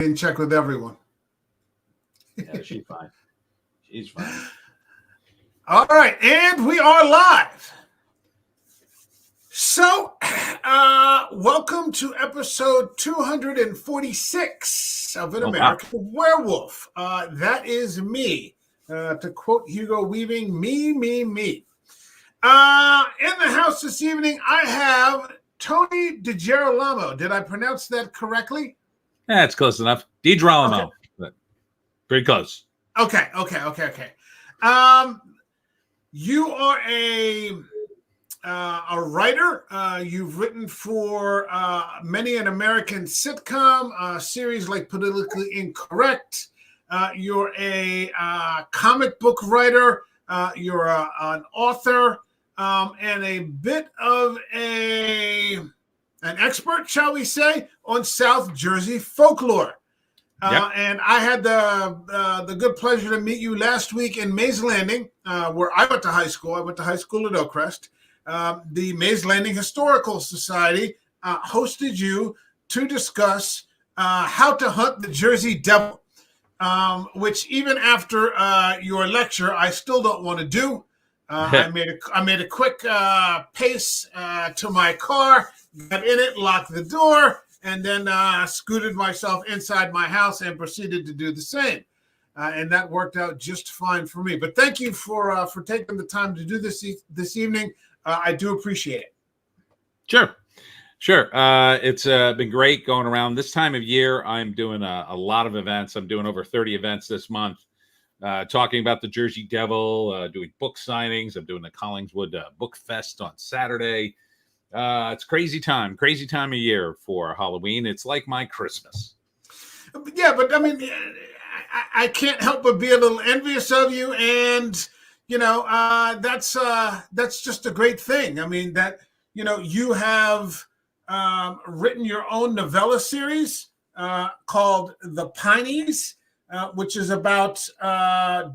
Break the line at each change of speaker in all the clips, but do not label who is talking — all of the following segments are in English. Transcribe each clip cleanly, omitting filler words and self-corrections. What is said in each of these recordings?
and check with everyone.
Yeah, she's fine. She's fine.
All right, and we are live. So, welcome to episode 246 of An American Werewolf. That is me. To quote Hugo Weaving, me. In the house this evening, I have Tony DiGerolamo. Did I pronounce that correctly?
Yeah, it's close enough. DiGerolamo. Okay. Pretty close.
Okay. You are a writer. You've written for many an American sitcom, series like Politically Incorrect. You're a comic book writer. You're an author and a bit of an expert, shall we say, on South Jersey folklore. Yep. And I had the good pleasure to meet you last week in Mays Landing, where I went to high school. I went to high school at Oakcrest. The Mays Landing Historical Society hosted you to discuss how to hunt the Jersey Devil, which even after your lecture, I still don't want to do. I made a quick pace to my car, got in it, locked the door, and then scooted myself inside my house and proceeded to do the same. And that worked out just fine for me. But thank you for taking the time to do this evening. I do appreciate it.
Sure. It's been great going around. This time of year, I'm doing a lot of events. I'm doing over 30 events this month, talking about the Jersey Devil, doing book signings. I'm doing the Collingswood Book Fest on Saturday. It's crazy time of year for Halloween. It's like my Christmas.
Yeah, but I mean, I can't help but be a little envious of you, and that's just a great thing. I mean, that you have written your own novella series called The Pineys, which is about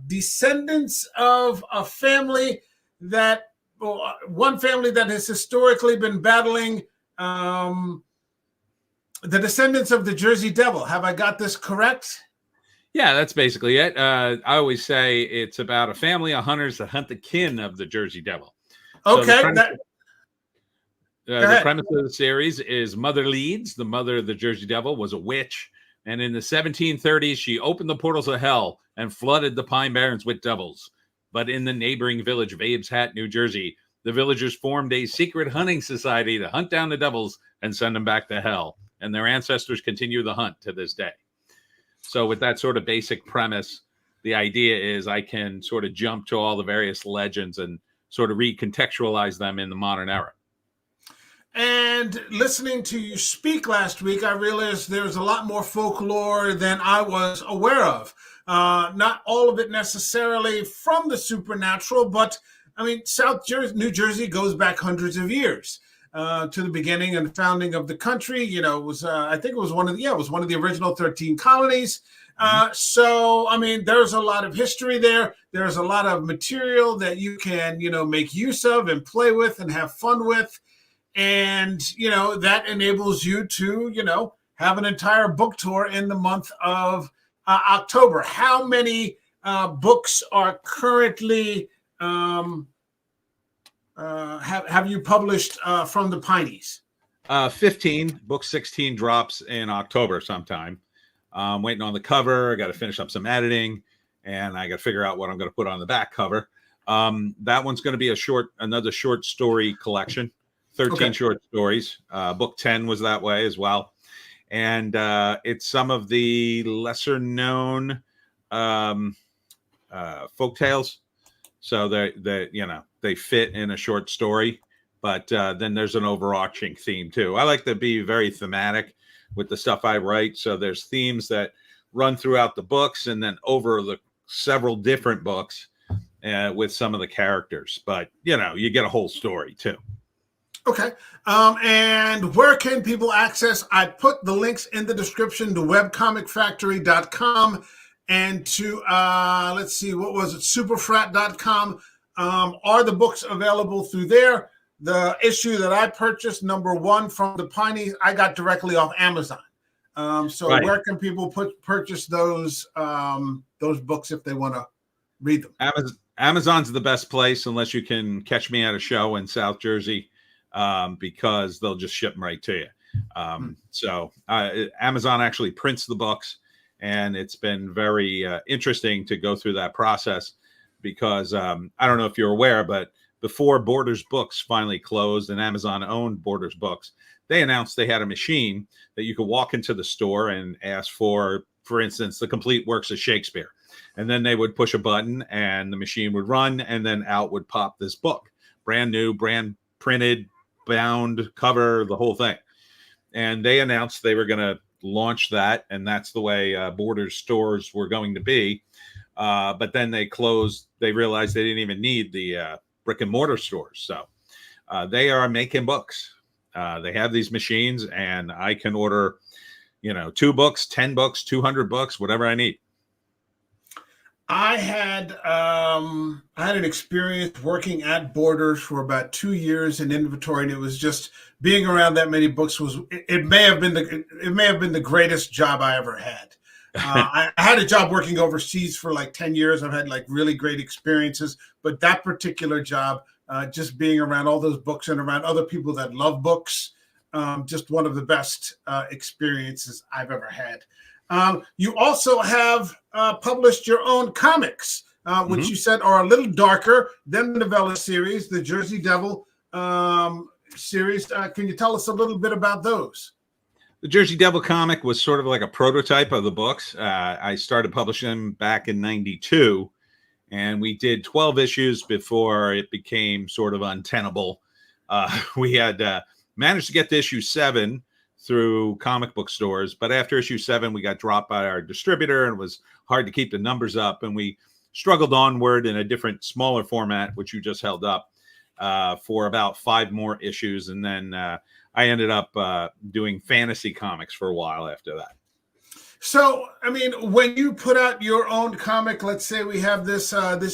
descendants of a family one family that has historically been battling the descendants of the Jersey Devil. Have I got this correct?
Yeah, that's basically it. I always say it's about a family of hunters that hunt the kin of the Jersey Devil.
Okay.
So the premise of the series is Mother Leeds, the mother of the Jersey Devil, was a witch. And in the 1730s, she opened the portals of hell and flooded the Pine Barrens with devils. But in the neighboring village of Abe's Hat, New Jersey, the villagers formed a secret hunting society to hunt down the devils and send them back to hell. And their ancestors continue the hunt to this day. So with that sort of basic premise, the idea is I can sort of jump to all the various legends and sort of recontextualize them in the modern era.
And listening to you speak last week, I realized there's a lot more folklore than I was aware of. Not all of it necessarily from the supernatural, but I mean, New Jersey goes back hundreds of years to the beginning and founding of the country. It was I think it was one of the original 13 colonies. So I mean, there's a lot of history there. There's a lot of material that you can make use of and play with and have fun with, and that enables you to have an entire book tour in the month of October. How many books are currently have you published from the Pineys?
15. Book 16 drops in October sometime. I'm waiting on the cover. I got to finish up some editing, and I got to figure out what I'm going to put on the back cover. That one's going to be another short story collection, 13 short stories. Book 10 was that way as well. And it's some of the lesser known folk tales. So they fit in a short story, but then there's an overarching theme too. I like to be very thematic with the stuff I write. So there's themes that run throughout the books and then over the several different books with some of the characters, but you get a whole story too.
Okay. And where can people access? I put the links in the description to webcomicfactory.com and to, let's see, what was it? Superfrat.com. Are the books available through there? The issue that I purchased, number 1 from the Pineys, I got directly off Amazon. So
Right.
where can people purchase those books if they want to read them?
Amazon's the best place unless you can catch me at a show in South Jersey, because they'll just ship them right to you. So Amazon actually prints the books, and it's been very interesting to go through that process because I don't know if you're aware, but before Borders Books finally closed and Amazon owned Borders Books, they announced they had a machine that you could walk into the store and ask for instance, the complete works of Shakespeare. And then they would push a button and the machine would run, and then out would pop this book. Brand new, brand printed, bound, cover, the whole thing. And they announced they were going to launch that, and that's the way Borders stores were going to be. But then they closed. They realized they didn't even need the brick and mortar stores. So they are making books. They have these machines, and I can order, 2 books, 10 books, 200 books, whatever I need.
I had an experience working at Borders for about 2 years in inventory, and it was just being around that many books it may have been the greatest job I ever had. I had a job working overseas for like 10 years. I've had like really great experiences, but that particular job, just being around all those books and around other people that love books, just one of the best experiences I've ever had. You also have published your own comics, which you said are a little darker than the novella series, the Jersey Devil series. Can you tell us a little bit about those?
The Jersey Devil comic was sort of like a prototype of the books. I started publishing them back in '92, and we did 12 issues before it became sort of untenable. We had managed to get to issue 7 through comic book stores, but after issue 7 we got dropped by our distributor, and it was hard to keep the numbers up, and we struggled onward in a different, smaller format, which you just held up, for about 5 more issues, and then I ended up doing fantasy comics for a while after that.
So, I mean, when you put out your own comic, let's say we have this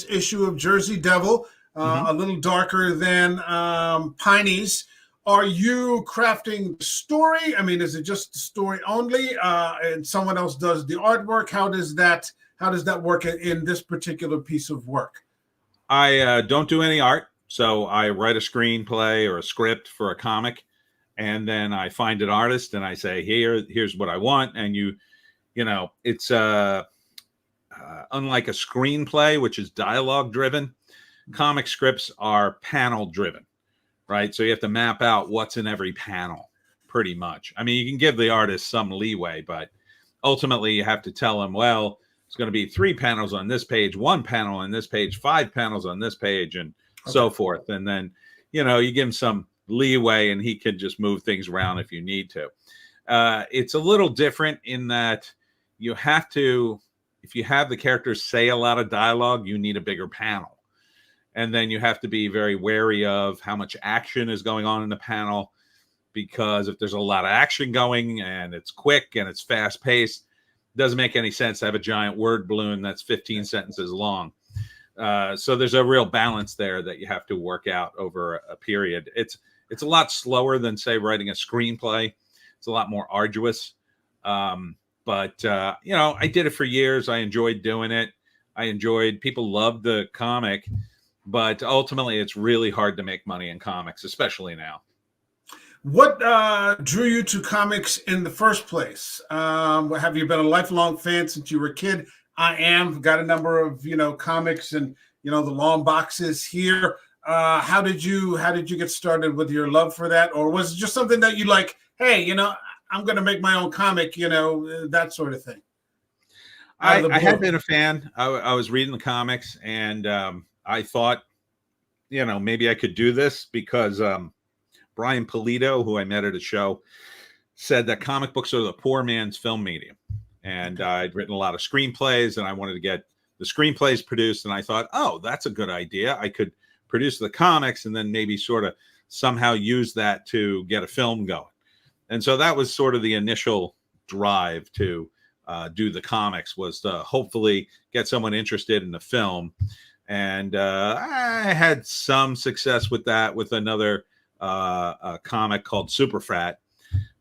issue of Jersey Devil, a little darker than Piney's. Are you crafting the story? I mean, is it just the story only, and someone else does the artwork? How does that work in this particular piece of work?
I don't do any art, so I write a screenplay or a script for a comic, and then I find an artist and I say, here's what I want, and it's unlike a screenplay, which is dialogue driven. Comic scripts are panel driven. Right. So you have to map out what's in every panel pretty much. I mean, you can give the artist some leeway, but ultimately you have to tell them, well, it's going to be 3 panels on this page, 1 panel on this page, 5 panels on this page, and so forth. And then, you give him some leeway and he can just move things around if you need to. It's a little different in that you have to, if you have the characters say a lot of dialogue, you need a bigger panel. And then you have to be very wary of how much action is going on in the panel, because if there's a lot of action going and it's quick and it's fast paced, it doesn't make any sense to have a giant word balloon that's 15 sentences long. So there's a real balance there that you have to work out over a period. It's a lot slower than, say, writing a screenplay. It's a lot more arduous. But I did it for years. I enjoyed doing it. People loved the comic. But ultimately, it's really hard to make money in comics, especially now.
What drew you to comics in the first place? Have you been a lifelong fan since you were a kid? I am. Got a number of comics and the long boxes here. How did you get started with your love for that, or was it just something that you like? Hey, I'm going to make my own comic. That sort of thing.
I had been a fan. I was reading the comics, and I thought, maybe I could do this because Brian Polito, who I met at a show, said that comic books are the poor man's film medium. And I'd written a lot of screenplays, and I wanted to get the screenplays produced. And I thought, oh, that's a good idea. I could produce the comics and then maybe sort of somehow use that to get a film going. And so that was sort of the initial drive to do the comics, was to hopefully get someone interested in the film. And I had some success with that with another comic called Super Frat.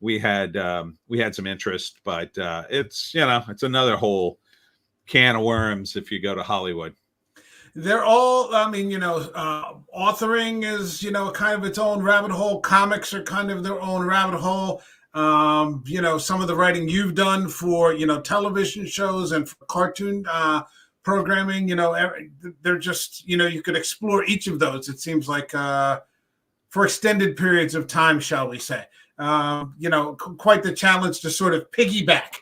we had some interest, but it's it's another whole can of worms if you go to Hollywood.
They're all, I mean, authoring is, kind of its own rabbit hole. Comics are kind of their own rabbit hole. Some of the writing you've done for, television shows and for cartoon programming, they're just, you could explore each of those. It seems like for extended periods of time, shall we say. Quite the challenge to sort of piggyback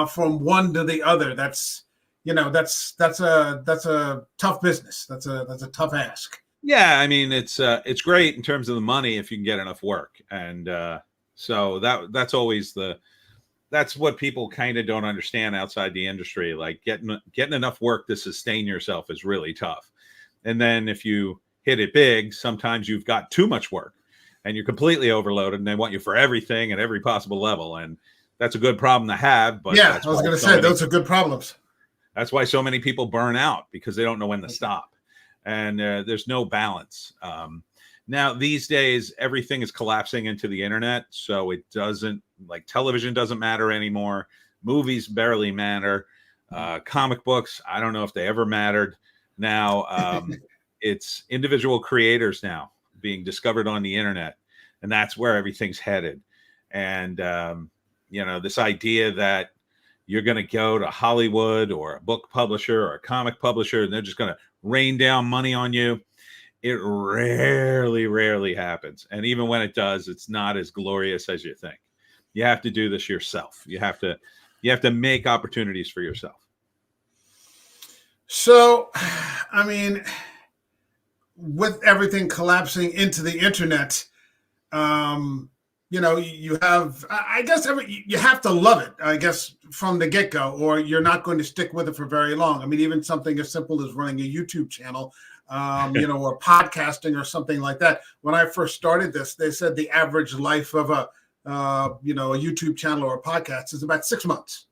from one to the other. That's a tough business. That's a tough ask.
Yeah, I mean it's great in terms of the money if you can get enough work, and so that's always that's what people kind of don't understand outside the industry. Like getting enough work to sustain yourself is really tough, and then if you hit it big, sometimes you've got too much work, and you're completely overloaded, and they want you for everything at every possible level, and that's a good problem to have. But
yeah, I was going to say those are good problems.
That's why so many people burn out, because they don't know when to stop, and there's no balance. Now these days, everything is collapsing into the internet, so it doesn't, like, television doesn't matter anymore. Movies barely matter. Comic books, I don't know if they ever mattered. Now it's individual creators now being discovered on the internet, and that's where everything's headed. And this idea that you're going to go to Hollywood or a book publisher or a comic publisher and they're just going to rain down money on you, it rarely happens. And even when it does, it's not as glorious as you think. You have to do this yourself. You have to make opportunities for yourself.
So, I mean, with everything collapsing into the internet, you have, I guess, you have to love it, I guess, from the get-go, or you're not going to stick with it for very long. I mean, even something as simple as running a YouTube channel, or podcasting or something like that. When I first started this, they said the average life of a YouTube channel or a podcast is about 6 months,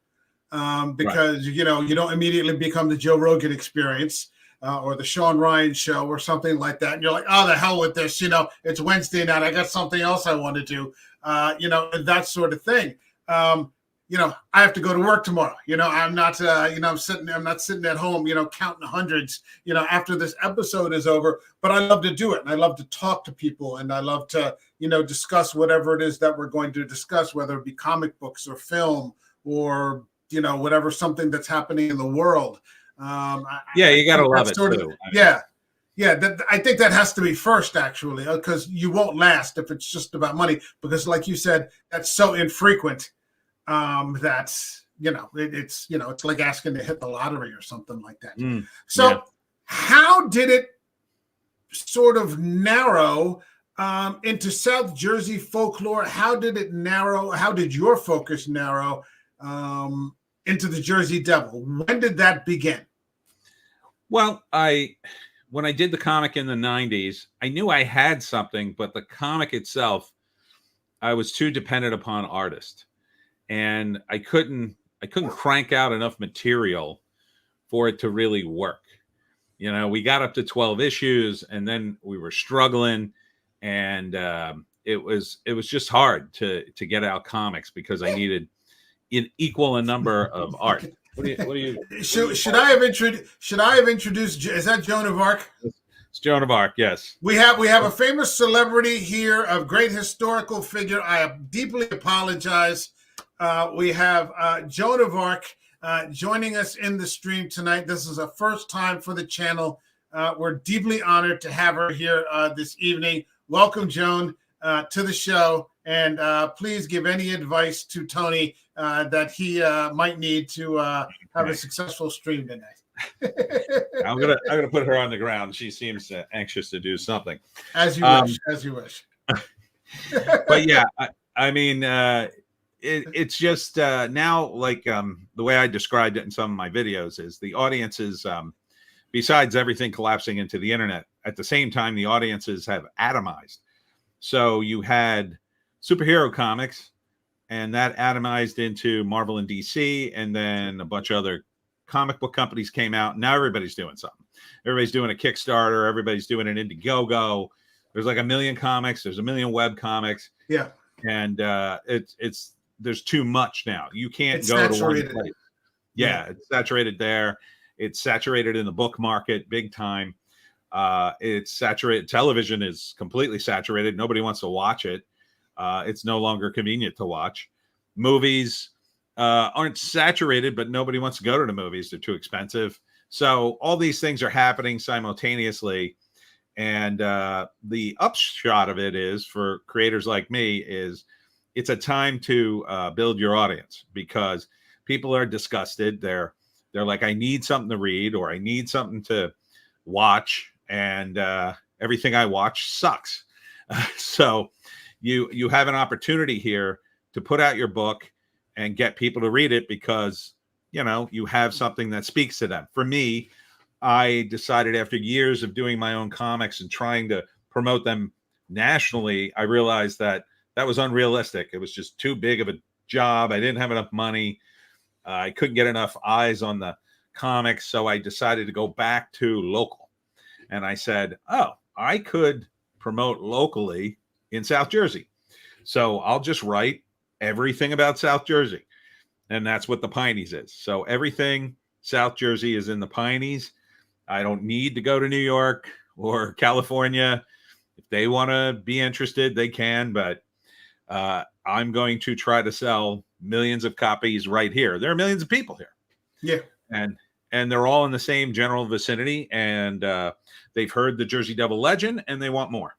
because, right, you don't immediately become the Joe Rogan Experience. Or the Sean Ryan Show or something like that. And you're like, oh, the hell with this. It's Wednesday night. I got something else I want to do, and that sort of thing. I have to go to work tomorrow. I'm not, I'm not sitting at home, counting hundreds, after this episode is over. But I love to do it. And I love to talk to people. And I love to, discuss whatever it is that we're going to discuss, whether it be comic books or film or, whatever, something that's happening in the world.
You gotta love it too.
I think that has to be first, actually, because you won't last if it's just about money. Because, like you said, that's so infrequent that it's like asking to hit the lottery or something like that. How did it sort of narrow into South Jersey folklore? How did it narrow? How did your focus narrow into the Jersey Devil? When did that begin?
Well, when I did the comic in the 90s, I knew I had something, but the comic itself, I was too dependent upon artists, and I couldn't crank out enough material for it to really work. We got up to 12 issues, and then we were struggling, and it was just hard to get out comics because I needed an equal number of art.
Should I have introduced? Is that Joan of Arc?
It's Joan of Arc. Yes.
We have a famous celebrity here, a great historical figure. I deeply apologize. We have Joan of Arc joining us in the stream tonight. This is a first time for the channel. We're deeply honored to have her here this evening. Welcome, Joan, to the show. And please give any advice to Tony that he might need to have a successful stream tonight.
I'm gonna put her on the ground. She seems anxious to do something.
As you wish. As you wish.
But yeah, I mean, it's just now, like, the way I described it in some of my videos is the audiences, besides everything collapsing into the internet, at the same time the audiences have atomized. So you had superhero comics, and that atomized into Marvel and DC, and then a bunch of other comic book companies came out. Now everybody's doing something. Everybody's doing a Kickstarter. Everybody's doing an Indiegogo. There's like 1 million comics. There's 1 million web comics.
Yeah.
and it's there's too much now. You can't
It's
go
saturated.
to one place. Yeah, it's saturated there. It's saturated in the book market big time. It's saturated. Television is completely saturated. Nobody wants to watch it. It's no longer convenient to watch. Movies aren't saturated, but nobody wants to go to the movies. They're too expensive. So all these things are happening simultaneously. And the upshot of it is, for creators like me, is it's a time to build your audience, because people are disgusted. They're like, I need something to read, or I need something to watch, and everything I watch sucks. So you have an opportunity here to put out your book and get people to read it, because you have something that speaks to them. For me, I decided, after years of doing my own comics and trying to promote them nationally, I realized that was unrealistic. It was just too big of a job. I didn't have enough money. I couldn't get enough eyes on the comics. So I decided to go back to local. And I said, oh, I could promote locally in South Jersey. So I'll just write everything about South Jersey. And that's what the Pineys is. So everything South Jersey is in the Pineys. I don't need to go to New York or California. If they want to be interested, they can. But I'm going to try to sell millions of copies right here. There are millions of people here.
Yeah.
And they're all in the same general vicinity. And they've heard the Jersey Devil legend, and they want more.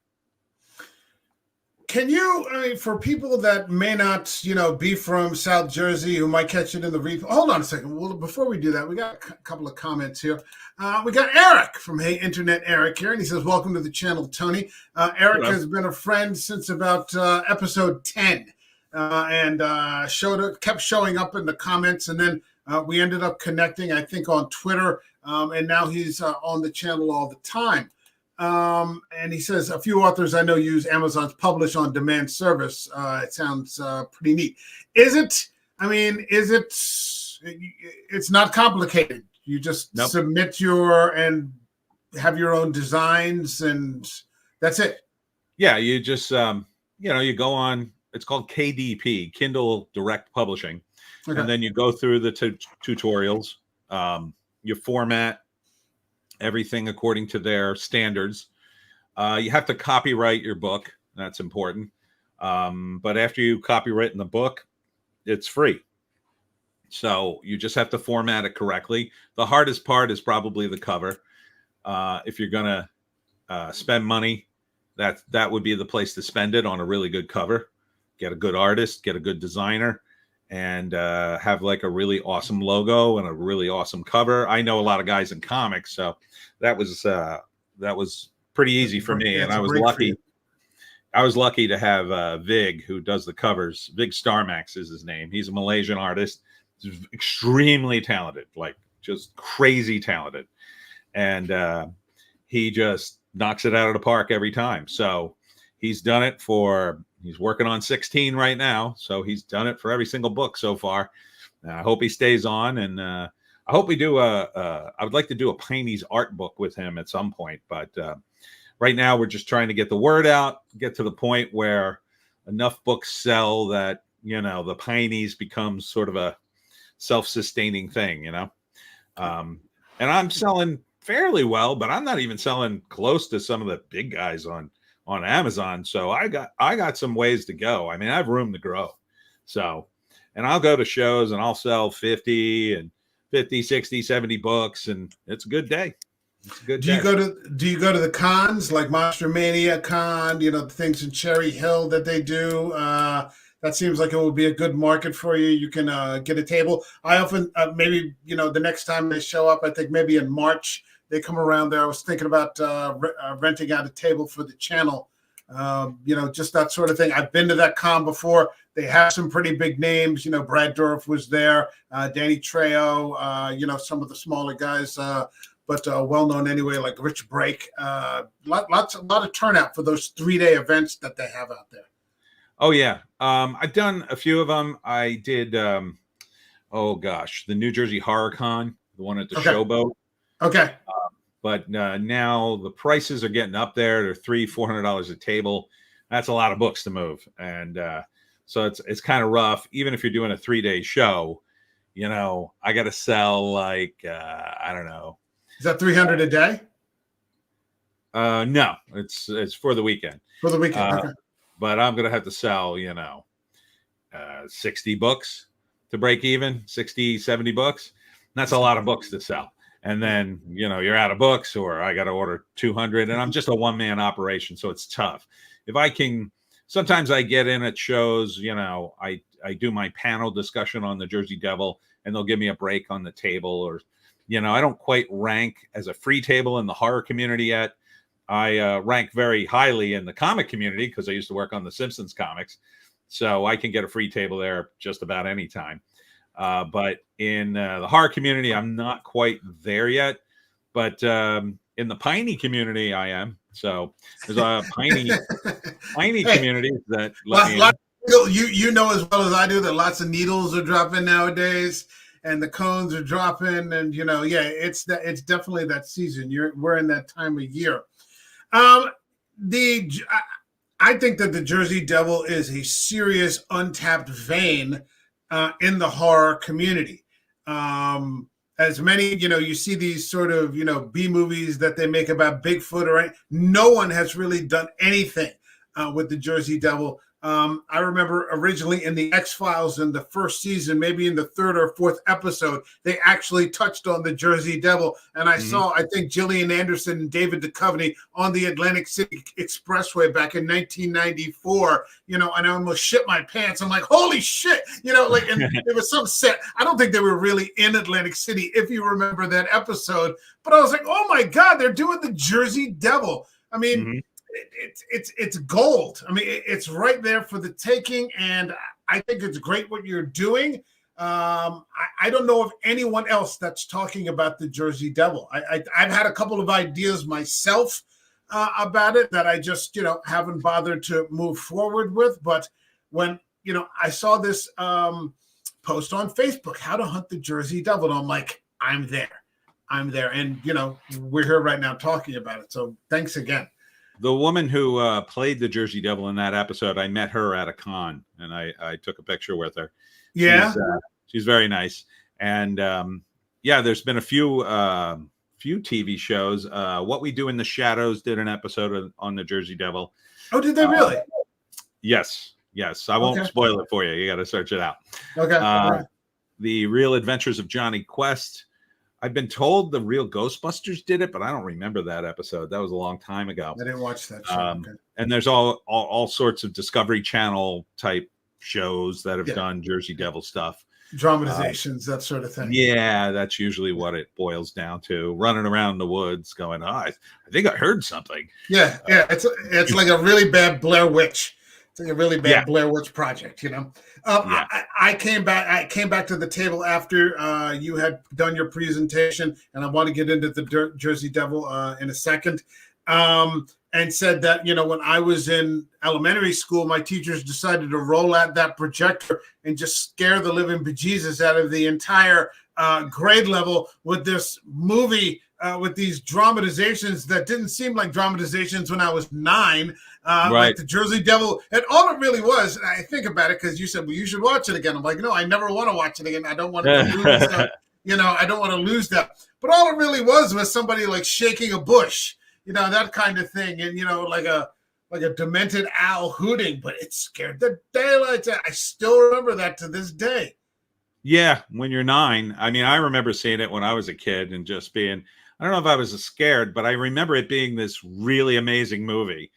Can you, for people that may not, be from South Jersey, who might catch it in the replay? Hold on a second. Well, before we do that, we got a couple of comments here. We got Eric from Hey Internet Eric here, and he says, welcome to the channel, Tony. Eric has been a friend since about episode 10, and kept showing up in the comments, and then we ended up connecting, I think, on Twitter, and now he's on the channel all the time. And he says, a few authors I know use Amazon's publish on demand service. It sounds pretty neat. It's not complicated. You just submit and have your own designs, and that's it.
Yeah. You just, you go on, it's called KDP, Kindle Direct Publishing. Okay. And then you go through the tutorials, you format everything according to their standards. You have to copyright your book. That's important. But after you copyright in the book, it's free. So you just have to format it correctly. The hardest part is probably the cover. If you're going to spend money, that would be the place to spend it, on a really good cover. Get a good artist, get a good designer, and have like a really awesome logo and a really awesome cover. I know a lot of guys in comics, so that was pretty easy for me. And I was lucky. I was lucky to have Vig, who does the covers. Vig Starmax is his name. He's a Malaysian artist. He's extremely talented, like just crazy talented. And he just knocks it out of the park every time. So he's done it he's working on 16 right now. So he's done it for every single book so far. I hope he stays on. And I hope we do I would like to do a Pineys art book with him at some point. But right now we're just trying to get the word out, get to the point where enough books sell that, the Pineys becomes sort of a self-sustaining thing, and I'm selling fairly well, but I'm not even selling close to some of the big guys on Amazon. So I got some ways to go. I mean, I have room to grow. So, and I'll go to shows and I'll sell 50, 60, 70 books, and it's a good day. It's a good day.
Do you go to the cons, like Monster Mania Con, the things in Cherry Hill that they do? That seems like it will be a good market for you. You can get a table. I often, maybe, the next time they show up, I think maybe in March, they come around there. I was thinking about renting out a table for the channel, just that sort of thing. I've been to that con before. They have some pretty big names. Brad Dourif was there, Danny Trejo, some of the smaller guys, but well-known anyway, like Rich Brake. A lot of turnout for those 3-day events that they have out there.
Oh, yeah. I've done a few of them. I did, the New Jersey Horror Con, the one at the Showboat.
Okay.
But now the prices are getting up there. They're $300-$400 a table. That's a lot of books to move. And So it's kind of rough. Even if you're doing a 3-day show, I got to sell like I don't know.
Is that 300 a day?
No, it's for the weekend.
For the weekend, okay.
But I'm gonna have to sell 60 books to break even, 60, 70 books. That's a lot of books to sell. And then, you're out of books, or I got to order 200, and I'm just a one-man operation. So it's tough. If I can, sometimes I get in at shows, I do my panel discussion on the Jersey Devil, and they'll give me a break on the table, or, I don't quite rank as a free table in the horror community yet. I rank very highly in the comic community because I used to work on the Simpsons comics. So I can get a free table there just about any time. But in the horror community, I'm not quite there yet. But in the piney community, I am. So there's a piney community that
you know as well as I do that lots of needles are dropping nowadays, and the cones are dropping, and it's definitely that season. We're in that time of year. I think that the Jersey Devil is a serious untapped vein in the horror community. As many, you see these sort of, B movies that they make about Bigfoot, or no one has really done anything with the Jersey Devil. I remember originally in the X-Files in the first season, maybe in the third or fourth episode, they actually touched on the Jersey Devil. And I saw, I think, Gillian Anderson and David Duchovny on the Atlantic City Expressway back in 1994, and I almost shit my pants. I'm like, holy shit, and there was some set. I don't think they were really in Atlantic City, if you remember that episode. But I was like, oh my God, they're doing the Jersey Devil. I mean, it's gold. I mean, it's right there for the taking, and I think it's great what you're doing. I don't know of anyone else that's talking about the Jersey Devil. I've had a couple of ideas myself about it that I just haven't bothered to move forward with. But when I saw this post on Facebook, how to hunt the Jersey Devil, and I'm like, I'm there, and we're here right now talking about it. So thanks again.
The woman who played the Jersey Devil in that episode, I met her at a con, and I took a picture with her.
Yeah,
she's very nice. And there's been a few TV shows. What We Do in the Shadows did an episode on the Jersey Devil.
Oh, did they really?
Yes. I won't spoil it for you. You got to search it out.
Okay.
The Real Adventures of Johnny Quest. I've been told the Real Ghostbusters did it, but I don't remember that episode. That was a long time ago.
I didn't watch that show.
And there's all sorts of Discovery Channel type shows that have done Jersey Devil stuff.
Dramatizations, that sort of thing.
Yeah, that's usually what it boils down to. Running around the woods going, I think I heard something.
Yeah. It's like a really bad Blair Witch. It's like a really bad Blair Witch project, I came back to the table after you had done your presentation, and I want to get into the Jersey Devil in a second, and said that, when I was in elementary school, my teachers decided to roll out that projector and just scare the living bejesus out of the entire grade level with this movie, with these dramatizations that didn't seem like dramatizations when I was 9, like the Jersey Devil. And all it really was, and I think about it because you said, well, you should watch it again. I'm like, no, I never want to watch it again. I don't want to lose that. I don't want to lose that. But all it really was somebody like shaking a bush, that kind of thing. And, like a demented owl hooting, but it scared the daylights out. I still remember that to this day.
Yeah, when you're 9. I mean, I remember seeing it when I was a kid and just being, I don't know if I was scared, but I remember it being this really amazing movie.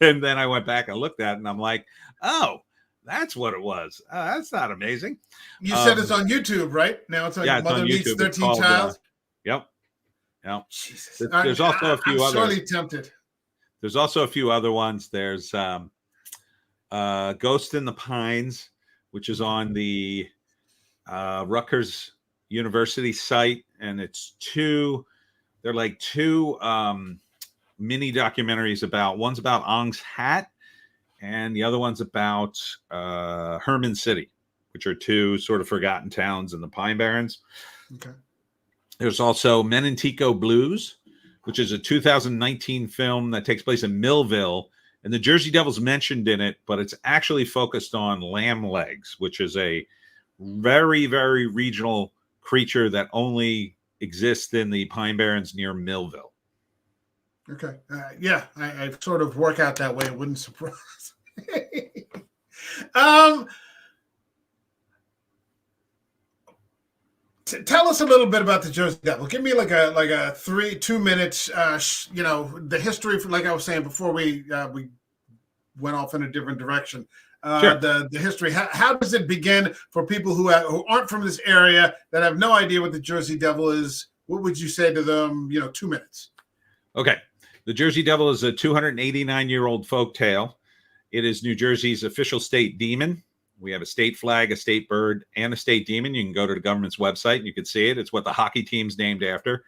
And then I went back and looked at it, and I'm like, oh, that's what it was. That's not amazing.
You said it's on YouTube, right? Now it's on Mother Meets 13 Child.
Yep.
Jesus.
There's also a few others.
I'm sorely tempted.
There's also a few other ones. There's Ghost in the Pines, which is on the Rutgers University site, and it's two mini documentaries about, one's about Ong's Hat and the other one's about Herman City, which are two sort of forgotten towns in the Pine Barrens.
Okay.
There's also Menantico Blues, which is a 2019 film that takes place in Millville, And the Jersey Devil's mentioned in it, but it's actually focused on lamb legs, which is a very, very regional creature that only exists in the Pine Barrens near Millville.
Okay. Yeah, I sort of work out that way. It wouldn't surprise. Tell us a little bit about the Jersey Devil. Give me like a 2 minutes. The history. Like I was saying before, we went off in a different direction.
Sure.
The history. How does it begin for people who aren't from this area that have no idea what the Jersey Devil is? What would you say to them? 2 minutes.
Okay. The Jersey Devil is a 289-year-old folk tale. It is New Jersey's official state demon. We have a state flag, a state bird, and a state demon. You can go to the government's website and you can see it. It's what the hockey team's named after.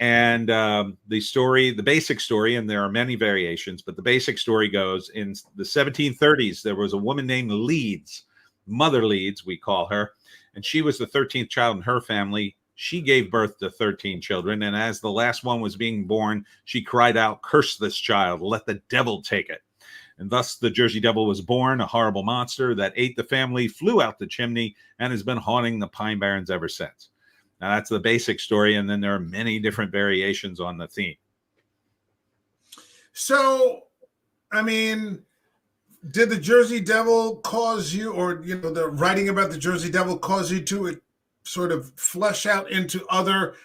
And the basic story, and there are many variations, but the basic story goes in the 1730s, there was a woman named Leeds, Mother Leeds, we call her, and she was the 13th child in her family. She gave birth to 13 children, and as the last one was being born, she cried out, "Curse this child, let the devil take it." And thus the Jersey Devil was born, a horrible monster that ate the family, flew out the chimney, and has been haunting the Pine Barrens ever since. Now, that's the basic story, and then there are many different variations on the theme.
So, I mean, did the Jersey Devil cause you, or, the writing about the Jersey Devil cause you to sort of flesh out into other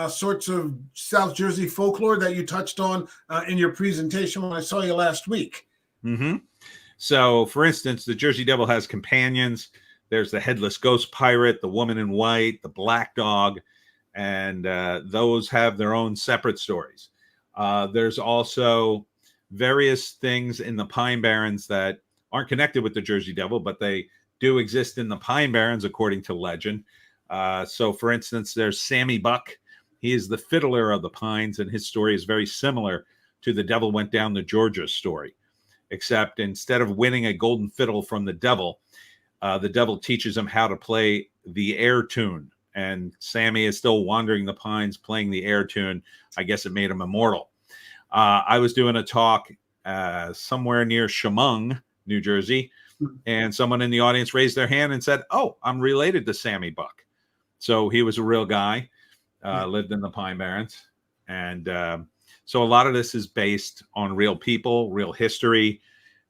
sorts of South Jersey folklore that you touched on in your presentation when I saw you last week?
Mm-hmm. So, for instance, the Jersey Devil has companions. There's the headless ghost pirate, the woman in white, the black dog, and those have their own separate stories. There's also various things in the Pine Barrens that aren't connected with the Jersey Devil, but they do exist in the Pine Barrens, according to legend. So, for instance, there's Sammy Buck. He is the fiddler of the Pines, and his story is very similar to the Devil Went Down to Georgia story, except instead of winning a golden fiddle from the devil teaches him how to play the air tune. And Sammy is still wandering the pines playing the air tune. I guess it made him immortal. I was doing a talk somewhere near Chemung, New Jersey, and someone in the audience raised their hand and said, "Oh, I'm related to Sammy Buck." So he was a real guy, lived in the Pine Barrens. And so a lot of this is based on real people, real history.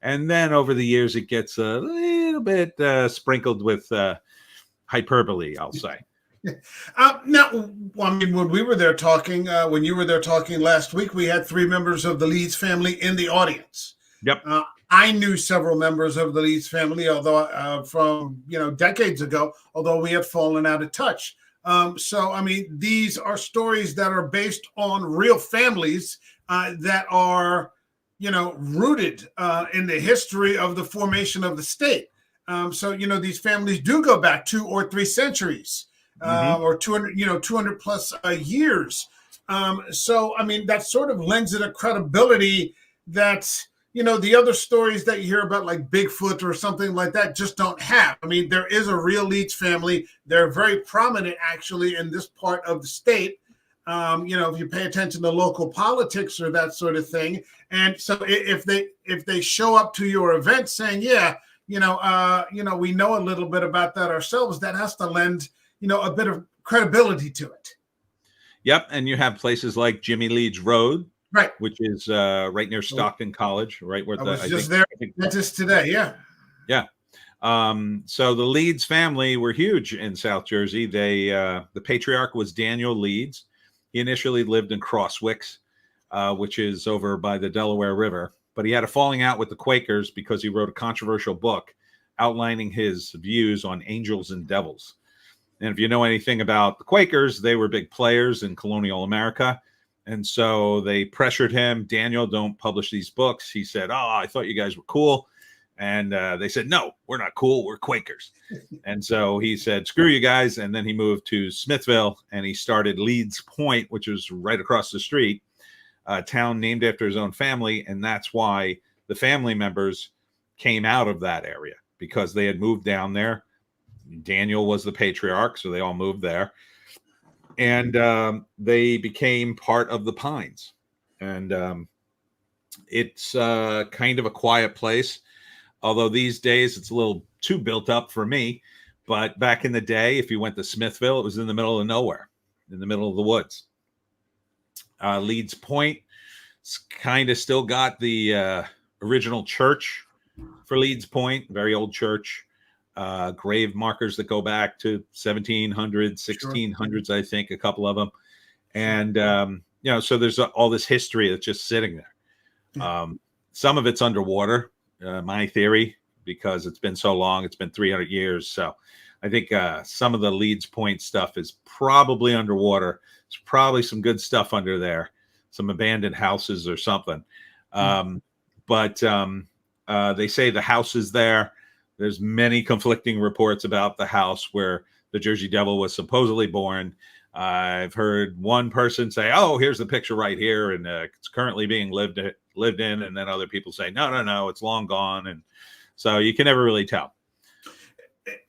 And then over the years, it gets a little bit sprinkled with hyperbole, I'll say.
Now, when we were there talking, when you were there talking last week, we had 3 members of the Leeds family in the audience.
Yep.
I knew several members of the Leeds family, although from decades ago, although we had fallen out of touch. So, I mean, these are stories that are based on real families that are, rooted in the history of the formation of the state. So, these families do go back 2 or 3 centuries, or 200 plus years. So, I mean, that sort of lends it a credibility that, the other stories that you hear about, like Bigfoot or something like that, just don't have. I mean, there is a real Leeds family. They're very prominent, actually, in this part of the state. If you pay attention to local politics or that sort of thing. And so if they show up to your event saying, yeah, we know a little bit about that ourselves, that has to lend, a bit of credibility to it.
Yep. And you have places like Jimmy Leeds Road,
right,
which is right near Stockton College, right where
I was just today. Yeah.
Yeah. So the Leeds family were huge in South Jersey. The patriarch was Daniel Leeds. He initially lived in Crosswicks, which is over by the Delaware River, but he had a falling out with the Quakers because he wrote a controversial book outlining his views on angels and devils. And if you know anything about the Quakers, they were big players in colonial America. And so they pressured him, "Daniel, don't publish these books." He said, "Oh, I thought you guys were cool." And they said, "No, we're not cool. We're Quakers." And so he said, "Screw you guys." And then he moved to Smithville and he started Leeds Point, which was right across the street, a town named after his own family. And that's why the family members came out of that area, because they had moved down there. Daniel was the patriarch, so they all moved there. And they became part of the Pines. And It's kind of a quiet place, although these days it's a little too built up for me. But back in the day, if you went to Smithville, it was in the middle of nowhere, in the middle of the woods. Leeds Point, it's kind of still got the original church for Leeds Point, very old church. Grave markers that go back to 1700s, 1600s, I think, a couple of them. And, so there's all this history that's just sitting there. Some of it's underwater, my theory, because it's been so long. It's been 300 years. So I think some of the Leeds Point stuff is probably underwater. There's probably some good stuff under there, some abandoned houses or something. But they say the house is there. There's many conflicting reports about the house where the Jersey Devil was supposedly born. I've heard one person say, "Oh, here's the picture right here, and it's currently being lived in," and then other people say, "No, it's long gone." And so you can never really tell.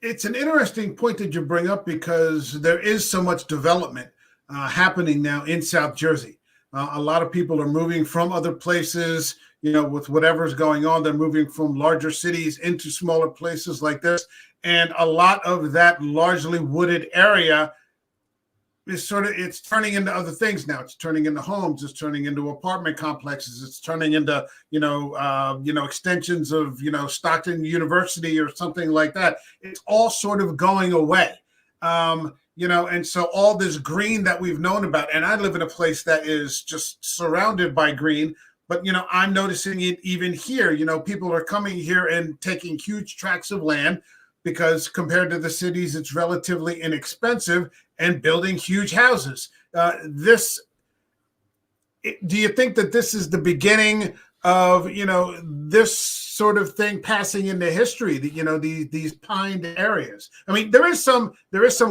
It's an interesting point that you bring up because there is so much development happening now in South Jersey. A lot of people are moving from other places, with whatever's going on. They're moving from larger cities into smaller places like this. And a lot of that largely wooded area is it's turning into other things now. It's turning into homes. It's turning into apartment complexes. It's turning into, extensions of, Stockton University or something like that. It's all sort of going away. And so all this green that we've known about, and I live in a place that is just surrounded by green, but, I'm noticing it even here. People are coming here and taking huge tracts of land because compared to the cities, it's relatively inexpensive, and building huge houses. Do you think that this is the beginning of, this sort of thing passing into history, these pined areas? I mean, there is some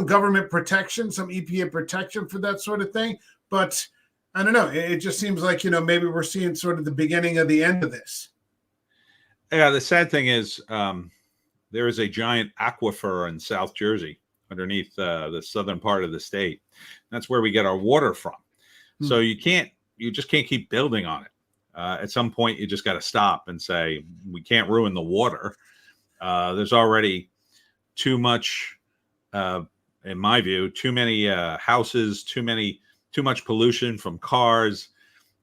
government protection, some EPA protection for that sort of thing, but I don't know. It just seems like, maybe we're seeing sort of the beginning of the end of this.
Yeah. The sad thing is there is a giant aquifer in South Jersey underneath the southern part of the state. That's where we get our water from. So you just can't keep building on it. At some point, you just got to stop and say, we can't ruin the water. There's already too much, in my view, too many houses, too much pollution from cars.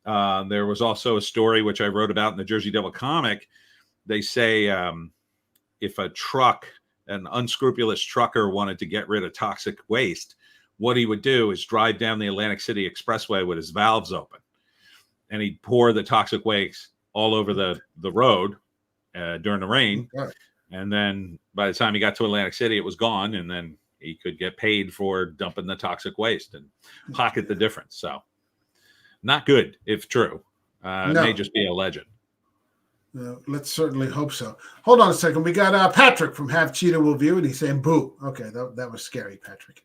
There was also a story which I wrote about in the Jersey Devil comic. They say if an unscrupulous trucker wanted to get rid of toxic waste, what he would do is drive down the Atlantic City Expressway with his valves open, and he'd pour the toxic waste all over the road during the rain. Okay. And then by the time he got to Atlantic City, it was gone, and then he could get paid for dumping the toxic waste and pocket the difference. So not good if true. It may just be a legend.
Let's certainly hope so. Hold on a second. We got Patrick from Half Cheetah Will View, and he's saying boo. Okay, that was scary, Patrick.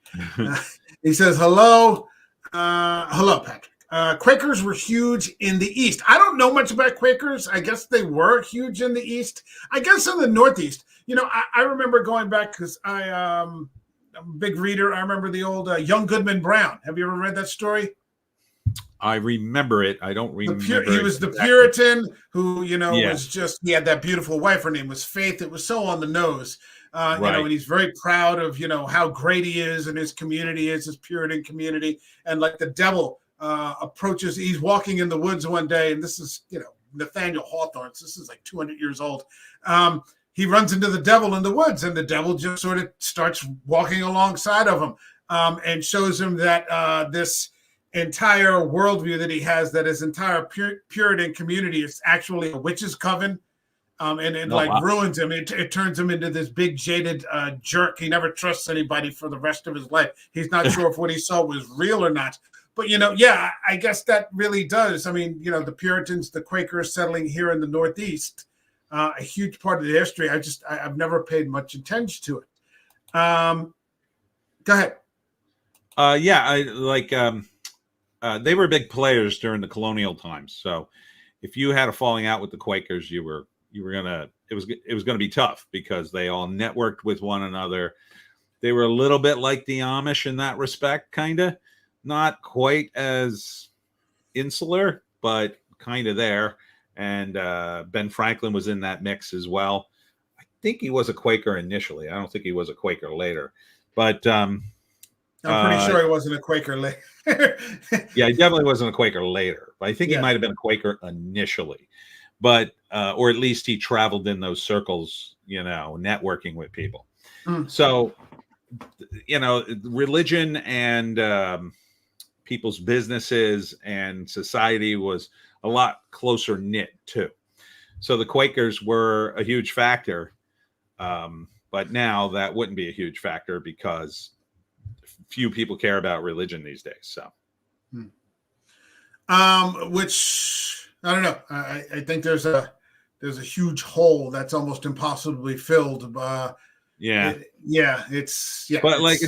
He says, hello. Hello, Patrick. Quakers were huge in the East. I don't know much about Quakers. I guess they were huge in the East. I guess in the Northeast. I remember going back because I'm a big reader. I remember the old Young Goodman Brown. Have you ever read that story?
I remember it. I don't remember.
He was the Puritan who, was just, he had that beautiful wife. Her name was Faith. It was so on the nose, right. And he's very proud of, how great he is and his community is, his Puritan community. And like the devil approaches, he's walking in the woods one day, and this is, Nathaniel Hawthorne. So this is like 200 years old. He runs into the devil in the woods, and the devil just sort of starts walking alongside of him and shows him that this entire worldview that he has, that his entire Puritan community is actually a witch's coven, and it ruins him. It turns him into this big jaded jerk. He never trusts anybody for the rest of his life. He's not sure if what he saw was real or not. But, I guess that really does. I mean, the Puritans, the Quakers settling here in the Northeast, a huge part of the history. I've never paid much attention to it. Go ahead.
They were big players during the colonial times. So if you had a falling out with the Quakers, it was gonna be tough because they all networked with one another. They were a little bit like the Amish in that respect, kind of, not quite as insular, but kind of there. and Ben Franklin was in that mix as well. I think he was a Quaker initially. I don't think he was a Quaker later, but
I'm pretty sure he wasn't a Quaker later.
Yeah, he definitely wasn't a Quaker later, but I think he
Yeah.
might have been a Quaker initially, but or at least he traveled in those circles, networking with people. So, religion and people's businesses and society was a lot closer knit too. So the Quakers were a huge factor, but now that wouldn't be a huge factor because few people care about religion these days. So,
which I don't know. I think there's a huge hole that's almost impossibly filled.
But it's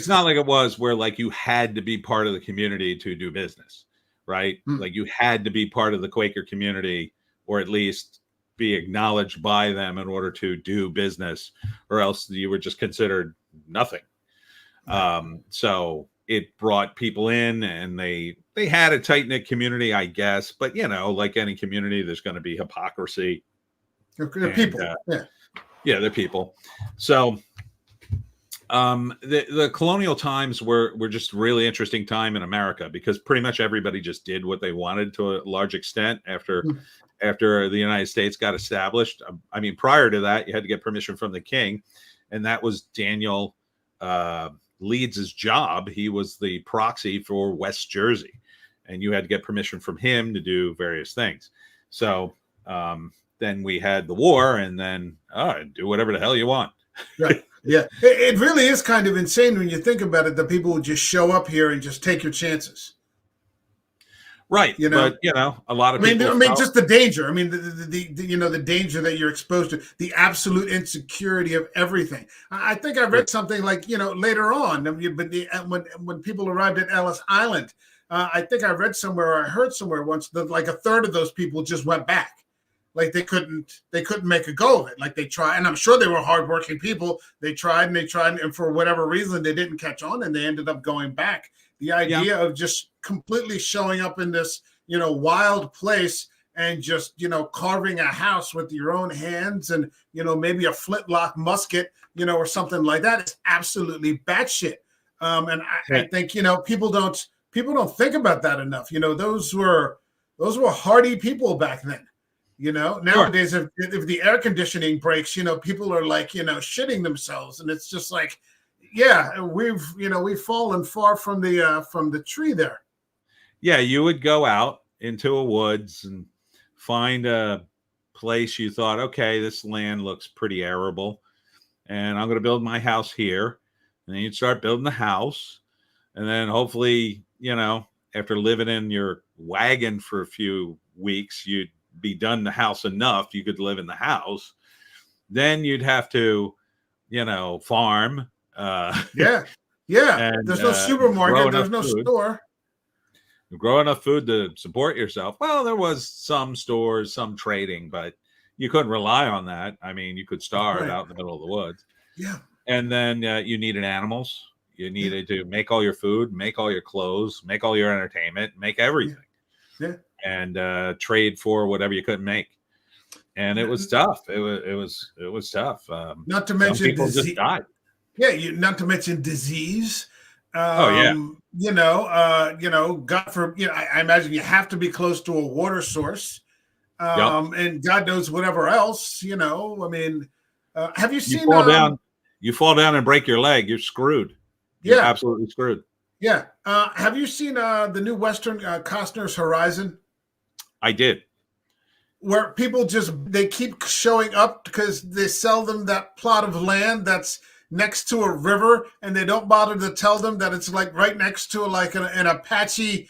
not like it was where like you had to be part of the community to do business, right? Like you had to be part of the Quaker community, or at least be acknowledged by them in order to do business, or else you were just considered nothing. So it brought people in, and they had a tight knit community, I guess. But like any community, there's going to be hypocrisy.
They're people.
They're people. So the colonial times were just a really interesting time in America, because pretty much everybody just did what they wanted to a large extent after the United States got established. I mean, prior to that, you had to get permission from the king, and that was Daniel Leeds' job. He was the proxy for West Jersey, and you had to get permission from him to do various things. So then we had the war, and then do whatever the hell you want.
Right. Yeah. It really is kind of insane when you think about it, that people would just show up here and just take your chances.
Right. But a lot of people.
I mean, just the danger. I mean, the danger that you're exposed to, the absolute insecurity of everything. I think I read something like, later on, but when people arrived at Ellis Island, I think I read somewhere, or I heard somewhere once that like a third of those people just went back. Like they couldn't make a go of it. Like they tried, and I'm sure they were hardworking people. They tried, and for whatever reason, they didn't catch on, and they ended up going back. The idea of just completely showing up in this, wild place and just, carving a house with your own hands and, maybe a flintlock musket, or something like that is absolutely batshit. And I think, people don't think about that enough. Those were hardy people back then. Nowadays, if the air conditioning breaks, people are like, shitting themselves. And it's just like, we've fallen far from the tree there.
Yeah, you would go out into a woods and find a place you thought, okay, this land looks pretty arable, and I'm going to build my house here. And then you'd start building the house, and then hopefully, after living in your wagon for a few weeks, you'd be done the house enough you could live in the house. Then you'd have to, farm. And,
there's no supermarket. There's no store.
Grow enough food to support yourself. Well, there was some stores, some trading, but you couldn't rely on that. I mean, you could starve out in the middle of the woods.
Yeah.
And then you needed animals. You needed to make all your food, make all your clothes, make all your entertainment, make everything.
Yeah.
And trade for whatever you couldn't make. And it was tough. It was tough.
Not to mention
people just died.
Yeah, not to mention disease. God for I imagine you have to be close to a water source, and God knows whatever else. I mean, have you seen?
You fall down and break your leg, you're screwed. You're absolutely screwed.
Yeah. Have you seen the new Western Costner's Horizon?
I did.
Where people they keep showing up because they sell them that plot of land that's next to a river, and they don't bother to tell them that it's like right next to like an Apache,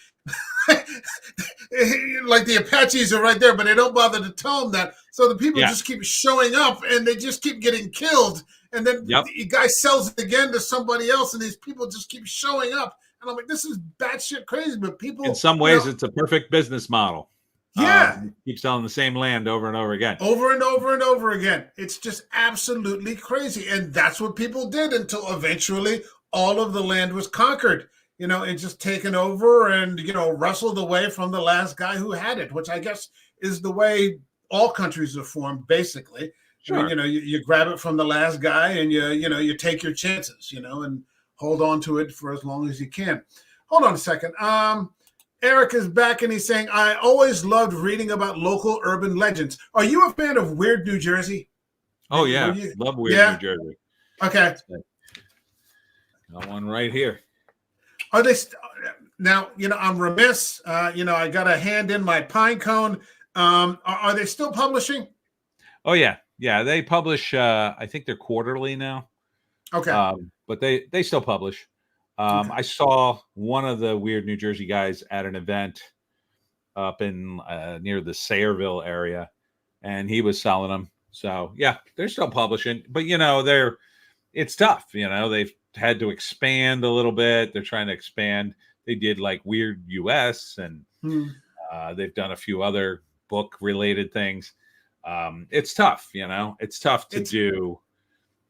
like the Apaches are right there, but they don't bother to tell them that. So the people just keep showing up, and they just keep getting killed. And then the guy sells it again to somebody else, and these people just keep showing up. And I'm like, this is batshit crazy. But people,
in some ways, it's a perfect business model.
Yeah.
Keep selling the same land over and over again.
Over and over and over again. It's just absolutely crazy. And that's what people did until eventually all of the land was conquered, and just taken over and, wrestled away from the last guy who had it, which I guess is the way all countries are formed, basically.
Sure.
I mean, you grab it from the last guy, and you take your chances, and hold on to it for as long as you can. Hold on a second. Eric is back, and he's saying, I always loved reading about local urban legends. Are you a fan of Weird New Jersey?
Oh, yeah. Love Weird New Jersey.
Okay.
Got one right here.
Are they now, I'm remiss. I got a hand in my pine cone. Are they still publishing?
Oh, yeah. Yeah, they publish, I think they're quarterly now.
Okay.
But they still publish. Okay. I saw one of the Weird New Jersey guys at an event up in near the Sayreville area, and he was selling them. So yeah, they're still publishing, but it's tough. They've had to expand a little bit. They're trying to expand. They did like Weird US, and they've done a few other book related things. It's tough, it's tough to do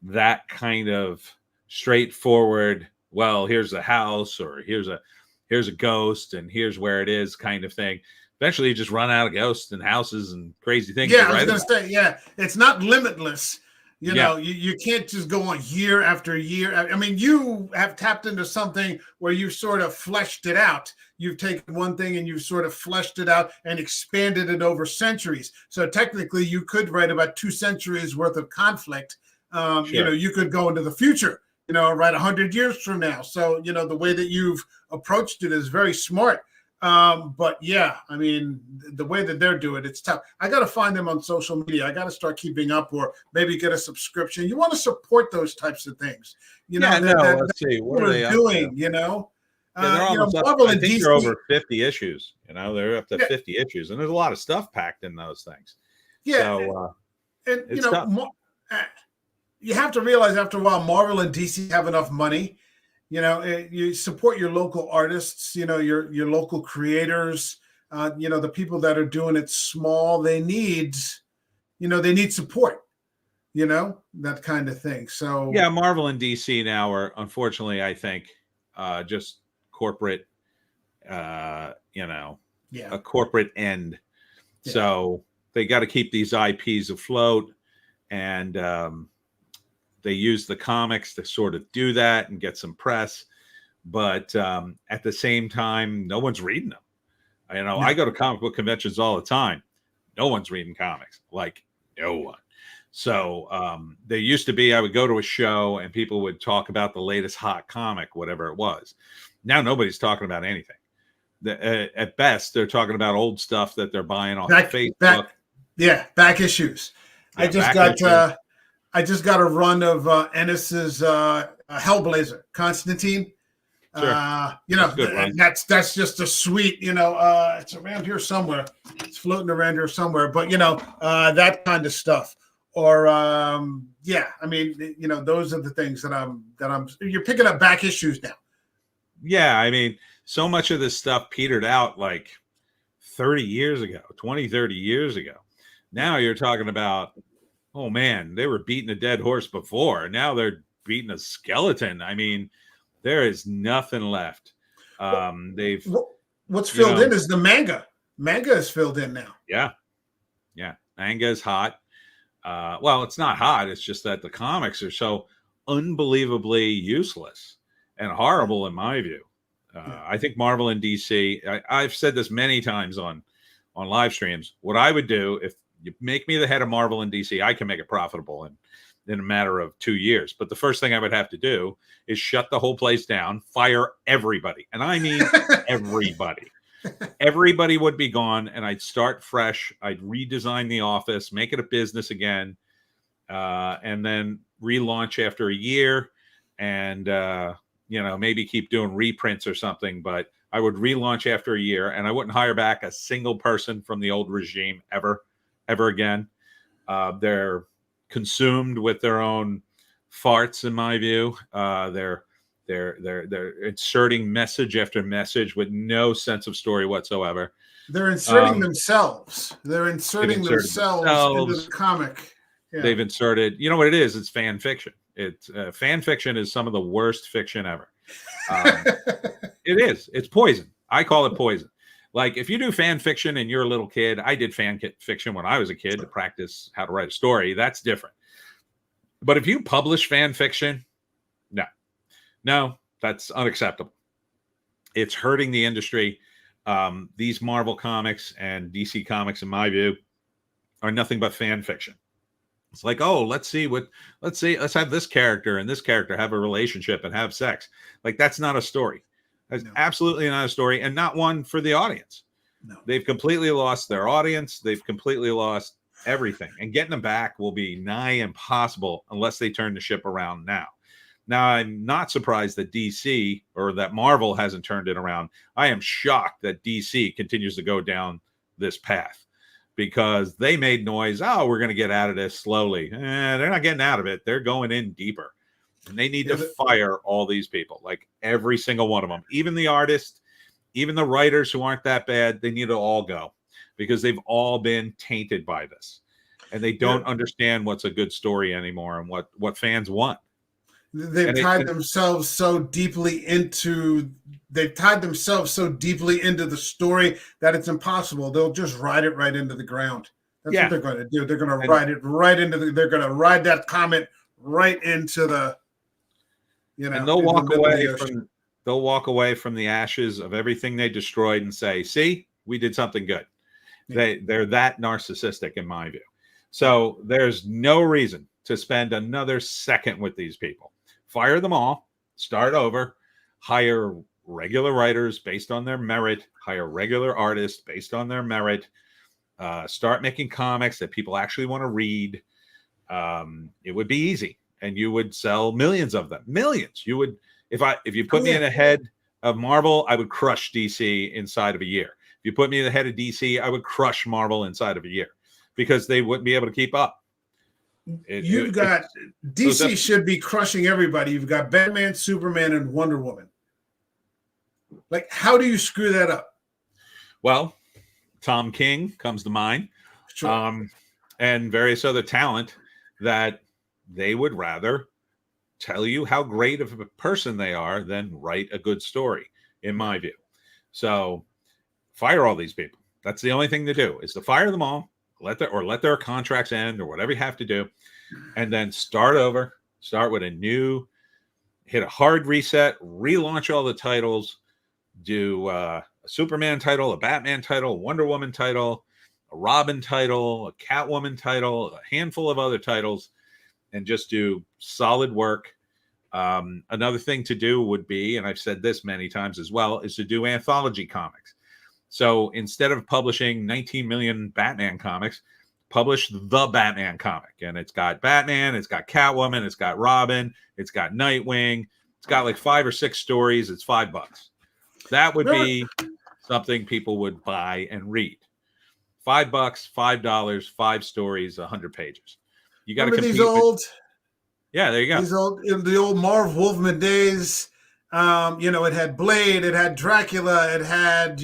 that kind of straightforward, well, here's a house, or here's a ghost, and here's where it is kind of thing. Eventually you just run out of ghosts and houses and crazy things.
Yeah, I was going to say, it's not limitless. You can't just go on year after year. I mean, you have tapped into something where you sort of fleshed it out. You've taken one thing and you've sort of fleshed it out and expanded it over centuries. So technically you could write about 2 centuries worth of conflict.
Sure.
You could go into the future, right 100 years from now. So, the way that you've approached it is very smart. But yeah, I mean, the way that they're doing it's tough. I got to find them on social media. I got to start keeping up, or maybe get a subscription. You want to support those types of things,
let's see what are they
doing,
they're almost up,
Marvel
I
and
think
DC,
they're over 50 issues, they're up to 50 issues, and there's a lot of stuff packed in those things.
Yeah.
So,
and you have to realize after a while, Marvel and DC have enough money. You support your local artists, your local creators, the people that are doing it small. They need support, that kind of thing. So
yeah, Marvel and DC now are, unfortunately, I think, just corporate, a corporate end. Yeah. So they got to keep these IPs afloat, and they use the comics to sort of do that and get some press. But at the same time, no one's reading them. I go to comic book conventions all the time. No one's reading comics, like no one. So there used to be, I would go to a show and people would talk about the latest hot comic, whatever it was. Now nobody's talking about anything. At best, they're talking about old stuff that they're buying off Facebook.
Back issues. Yeah, I just got a run of Ennis's Hellblazer, Constantine.
Sure.
That's just a sweet, it's around here somewhere. It's floating around here somewhere, but that kind of stuff. Or I mean, those are the things that you're picking up back issues now.
Yeah, I mean, so much of this stuff petered out like 30 years ago, 20, 30 years ago. Now you're talking about, oh man, they were beating a dead horse before. Now they're beating a skeleton. I mean, there is nothing left.
What's filled in is the manga. Manga is filled in now.
Yeah. Manga is hot. Well, it's not hot. It's just that the comics are so unbelievably useless and horrible in my view. I think Marvel and DC, I've said this many times on live streams. What I would do, if you make me the head of Marvel and DC, I can make it profitable in a matter of 2 years. But the first thing I would have to do is shut the whole place down, fire everybody. And I mean everybody. Everybody would be gone, and I'd start fresh. I'd redesign the office, make it a business again, and then relaunch after a year, and maybe keep doing reprints or something. But I would relaunch after a year, and I wouldn't hire back a single person from the old regime ever again. They're consumed with their own farts, in my view. They're inserting message after message with no sense of story whatsoever.
They're inserting themselves. They're inserting themselves into the comic. Yeah.
They've inserted, you know what it is? It's fan fiction. It's fan fiction is some of the worst fiction ever. It is. It's poison. I call it poison. Like if you do fan fiction and you're a little kid, I did fan fiction when I was a kid to practice how to write a story. That's different. But if you publish fan fiction, no, that's unacceptable. It's hurting the industry. These Marvel comics and DC comics, in my view, are nothing but fan fiction. It's like, oh, let's have this character and this character have a relationship and have sex. Like, that's not a story. That's absolutely not a story, and not one for the audience. No. They've completely lost their audience. They've completely lost everything. And getting them back will be nigh impossible unless they turn the ship around now. Now, I'm not surprised that DC or that Marvel hasn't turned it around. I am shocked that DC continues to go down this path because they made noise. Oh, we're going to get out of this slowly. They're not getting out of it. They're going in deeper. And they need to fire all these people, like every single one of them, even the artists, even the writers who aren't that bad. They need to all go because they've all been tainted by this. And they don't understand what's a good story anymore and what fans want.
They've tied themselves so deeply into the story that it's impossible. They'll just ride it right into the ground. That's what they're going to do. They're going to ride it right into they're going to ride that comet right into the,
and they'll walk away from the ashes of everything they destroyed and say, see, we did something good. Yeah. They're that narcissistic in my view. So there's no reason to spend another second with these people. Fire them all, start over, hire regular writers based on their merit, hire regular artists based on their merit, start making comics that people actually want to read. It would be easy, and you would sell millions of them. Millions. You would, if you put me in the head of Marvel, I would crush DC inside of a year. If you put me in the head of DC, I would crush Marvel inside of a year because they wouldn't be able to keep up.
DC should be crushing everybody. You've got Batman, Superman, and Wonder Woman. Like, how do you screw that up?
Well, Tom King comes to mind, and various other talent that they would rather tell you how great of a person they are than write a good story, in my view. So, fire all these people. That's the only thing to do is to fire them all. Let their contracts end or whatever you have to do, and then start over, start with hit a hard reset, relaunch all the titles, do a Superman title, a Batman title, a Wonder Woman title, a Robin title, a Catwoman title, a handful of other titles, and just do solid work. Another thing to do would be, and I've said this many times as well, is to do anthology comics. So instead of publishing 19 million Batman comics, publish the Batman comic. And it's got Batman, it's got Catwoman, it's got Robin, it's got Nightwing. It's got like 5 or 6 stories. It's $5. That would be something people would buy and read. $5, $5, 5 stories, 100 pages. You got to compete.
These old,
there you go.
These old, in the old Marv Wolfman days. It had Blade, it had Dracula, it had,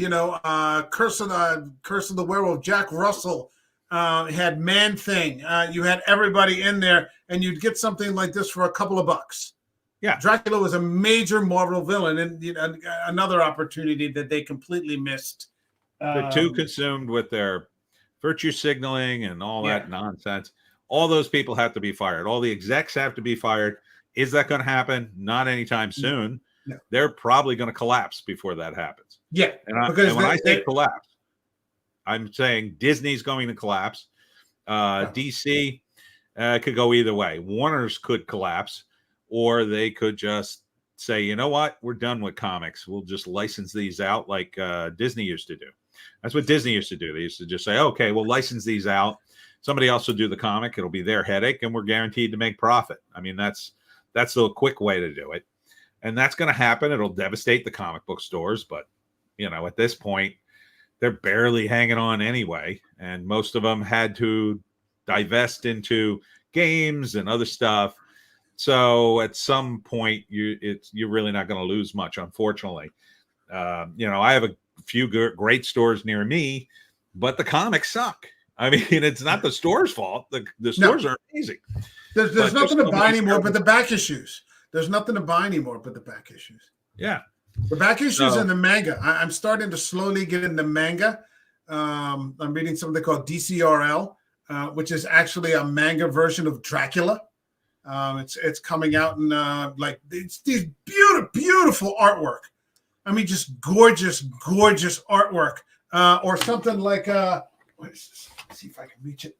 Curse of the Werewolf, Jack Russell, it had Man-Thing. You had everybody in there, and you'd get something like this for a couple of bucks.
Yeah.
Dracula was a major Marvel villain, and another opportunity that they completely missed.
They're too consumed with their virtue signaling and all that nonsense. All those people have to be fired. All the execs have to be fired. Is that going to happen? Not anytime soon. No. They're probably going to collapse before that happens.
Yeah.
And when I say collapse, I'm saying Disney's going to collapse. DC could go either way. Warner's could collapse, or they could just say, you know what? We're done with comics. We'll just license these out like Disney used to do. That's what Disney used to do. They used to just say, okay, we'll license these out. Somebody else will do the comic. It'll be their headache, and we're guaranteed to make profit. I mean, that's the quick way to do it. And that's going to happen. It'll devastate the comic book stores. But, at this point, they're barely hanging on anyway. And most of them had to divest into games and other stuff. So at some point, you're really not going to lose much, unfortunately. I have a few great stores near me, but the comics suck. I mean, it's not the store's fault. The stores are amazing.
There's nothing to buy anymore but the back issues. There's nothing to buy anymore but the back issues.
Yeah.
The back issues in the manga. I'm starting to slowly get into manga. I'm reading something called DCRL, which is actually a manga version of Dracula. It's coming out in it's these beautiful artwork. I mean, just gorgeous artwork. Or something like what is this? Let's see if I can reach it.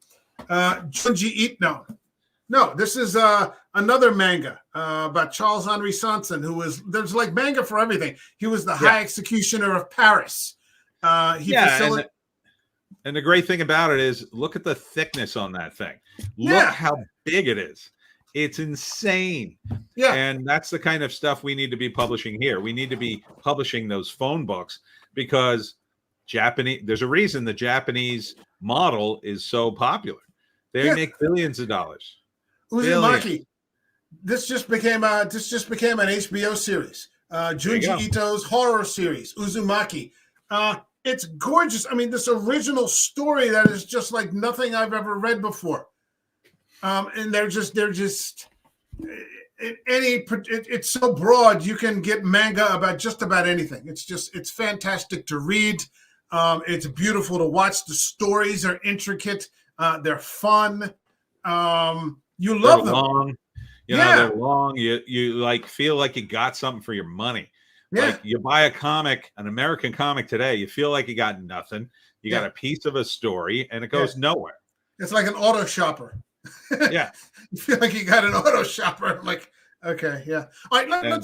Junji Ito. No, this is another manga about Charles Henri Sanson, there's like manga for everything. He was the High Executioner of Paris. And
the great thing about it is, look at the thickness on that thing. Look how big it is. It's insane. Yeah. And that's the kind of stuff we need to be publishing here. We need to be publishing those phone books because there's a reason the Japanese model is so popular. They make billions of dollars.
Uzumaki. This just became an HBO series. Junji Ito's horror series, Uzumaki. It's gorgeous. I mean, this original story that is just like nothing I've ever read before. And it's so broad. You can get manga about just about anything. It's fantastic to read. It's beautiful to watch. The stories are intricate. They're fun. You love them.
Long. They're long. You like feel like you got something for your money. Yeah. Like you buy a comic, an American comic today, you feel like you got nothing. You got a piece of a story and it goes nowhere. It's
like an auto shopper.
Yeah.
You feel like you got an auto shopper. I'm like, okay, yeah. All right,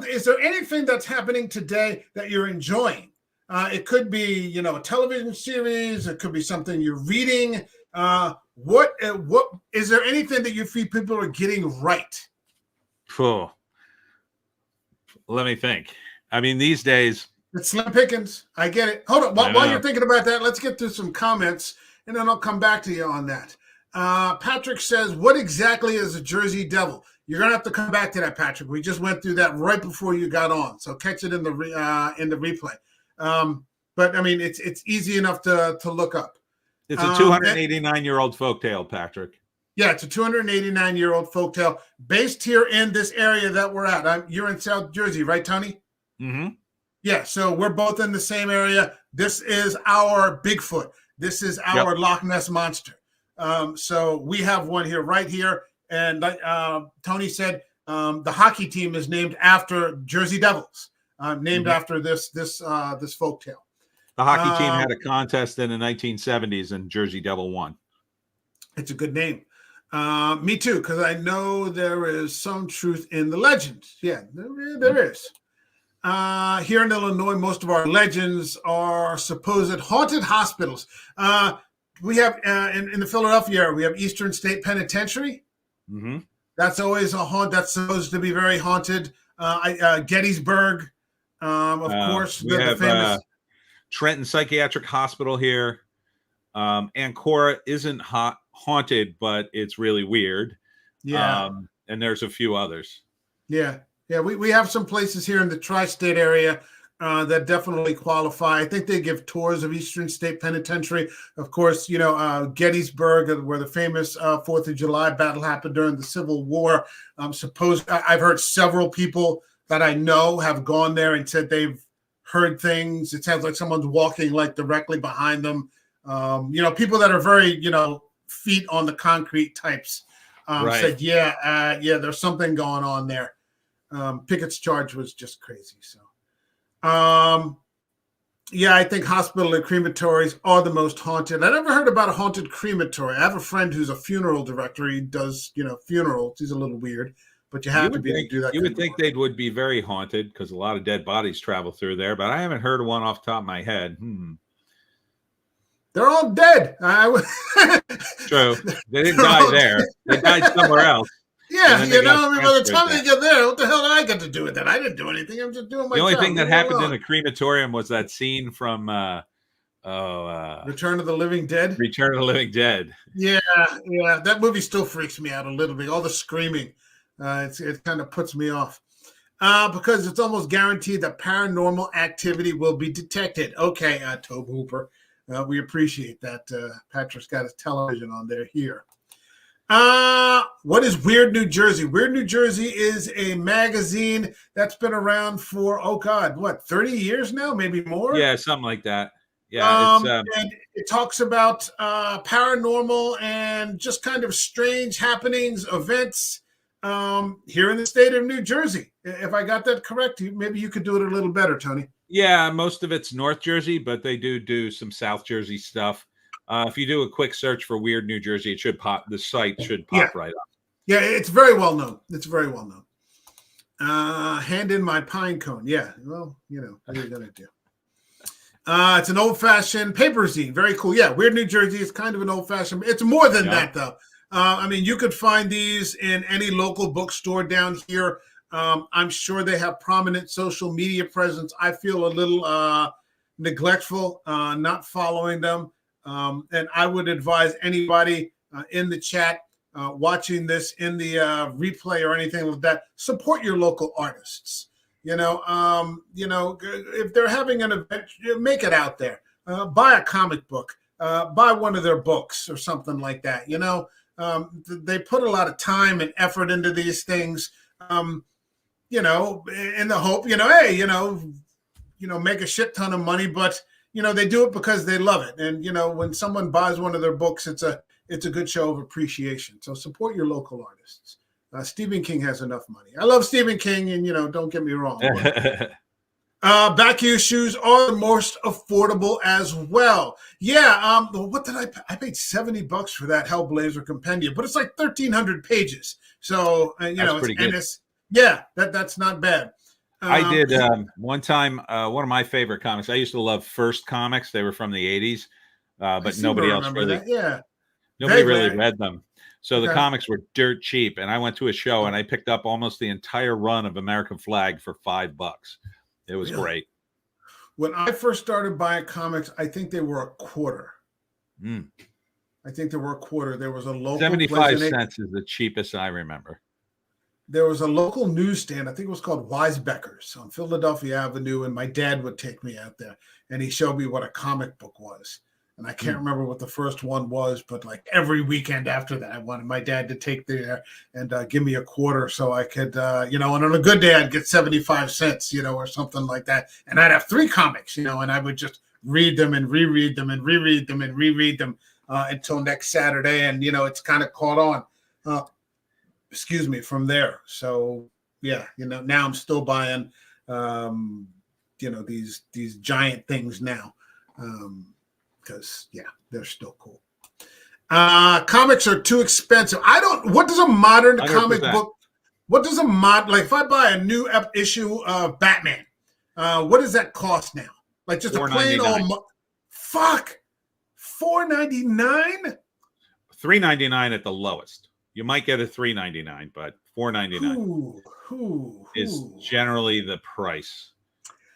is there anything that's happening today that you're enjoying? It could be, a television series. It could be something you're reading. What is there anything that you feel people are getting right?
Oh, let me think. I mean, these days
it's slim pickings. I get it. Hold on. While you're thinking about that, let's get through some comments, and then I'll come back to you on that. Patrick says, "What exactly is a Jersey Devil?" You're gonna have to come back to that, Patrick. We just went through that right before you got on, so catch it in the replay. But I mean, it's easy enough to look up.
It's a 289-year-old folktale, Patrick.
Yeah, it's a 289-year-old folktale based here in this area that we're at. You're in South Jersey, right, Tony?
Mm-hmm.
Yeah, so we're both in the same area. This is our Bigfoot. This is our Loch Ness Monster. So we have one right here. And Tony said the hockey team is named after Jersey Devils, named after this folktale.
The hockey team had a contest in the 1970s, and Jersey Devil won.
It's a good name. Me too, because I know there is some truth in the legend. Yeah, there is. Here in Illinois, most of our legends are supposed haunted hospitals. We have in the Philadelphia area, we have Eastern State Penitentiary.
Mm-hmm.
That's always a haunt. That's supposed to be very haunted. Gettysburg, of course.
We have famous Trenton Psychiatric Hospital here. Ancora isn't haunted, but it's really weird.
Yeah.
And there's a few others.
Yeah. Yeah. We have some places here in the tri-state area that definitely qualify. I think they give tours of Eastern State Penitentiary. Of course, Gettysburg, where the famous 4th of July battle happened during the Civil War. I've heard several people that I know have gone there and said they've heard things. It sounds like someone's walking like directly behind them. People that are very, feet on the concrete types said, there's something going on there. Pickett's charge was just crazy. So, I think hospital and crematories are the most haunted. I never heard about a haunted crematory. I have a friend who's a funeral director. He does, funerals. He's a little weird, but you have to do that.
You would think they would be very haunted because a lot of dead bodies travel through there, but I haven't heard of one off the top of my head.
They're all dead.
True. They didn't die there. They died somewhere else.
Yeah, by the time they get there, what the hell did I get to do with that? I didn't do anything. I'm just doing my job.
The only thing that happened in the crematorium was that scene from
Return of the Living Dead.
Return of the Living Dead.
Yeah. That movie still freaks me out a little bit. All the screaming, it kind of puts me off because it's almost guaranteed that paranormal activity will be detected. Okay, Tobe Hooper, we appreciate that. Patrick's got his television on there here. What is Weird New Jersey? Weird New Jersey is a magazine that's been around for, oh God, what, 30 years now, maybe more?
Yeah, something like that. Yeah, it's
And it talks about paranormal and just kind of strange happenings, events here in the state of New Jersey. If I got that correct, maybe you could do it a little better, Tony.
yeah, most of it's North Jersey, but they do some South Jersey stuff. If you do a quick search for Weird New Jersey, it should pop. The site should pop right up.
Yeah, it's very well known. It's very well known. Hand in my pine cone. Yeah, well, what are you gonna do? It's an old-fashioned paper zine. Very cool. Yeah, Weird New Jersey is kind of an old-fashioned. It's more than that, though. I mean, you could find these in any local bookstore down here. I'm sure they have prominent social media presence. I feel a little neglectful not following them. And I would advise anybody in the chat watching this in the replay or anything like that, support your local artists. If they're having an event, make it out there. Buy a comic book. Buy one of their books or something like that. They put a lot of time and effort into these things. In the hope, make a shit ton of money, but they do it because they love it. And when someone buys one of their books, it's a good show of appreciation. So support your local artists. Stephen King has enough money. I love Stephen King, and don't get me wrong. Back issues are the most affordable as well. Yeah. What did I pay? I paid $70 for that Hellblazer compendium, but it's like 1,300 pages. So
that's pretty good.
That's not bad.
I did one time. One of my favorite comics. I used to love First Comics. They were from the '80s, but nobody else really.
That. Yeah.
Nobody really read them. So the comics were dirt cheap, and I went to a show and I picked up almost the entire run of American Flag for $5. It was great.
When I first started buying comics, I think they were a quarter. I think they were a quarter. There was a local
75 cents is the cheapest I remember.
There was a local newsstand. I think it was called Weisbecker's on Philadelphia Avenue, and my dad would take me out there, and he showed me what a comic book was. And I can't remember what the first one was, but like every weekend after that, I wanted my dad to take there and give me a quarter so I could, and on a good day, I'd get 75 cents, or something like that. And I'd have 3 comics, and I would just read them and reread them and reread them and reread them until next Saturday. And, it's kind of caught on, from there. So, yeah, now I'm still buying, these giant things now. Because they're still cool. Comics are too expensive. What does a modern 100%. Comic book, if I buy a new issue of Batman, what does that cost now? Like just a plain old, $4.99?
$3.99 at the lowest. You might get a $3.99, but $4.99 is generally the price.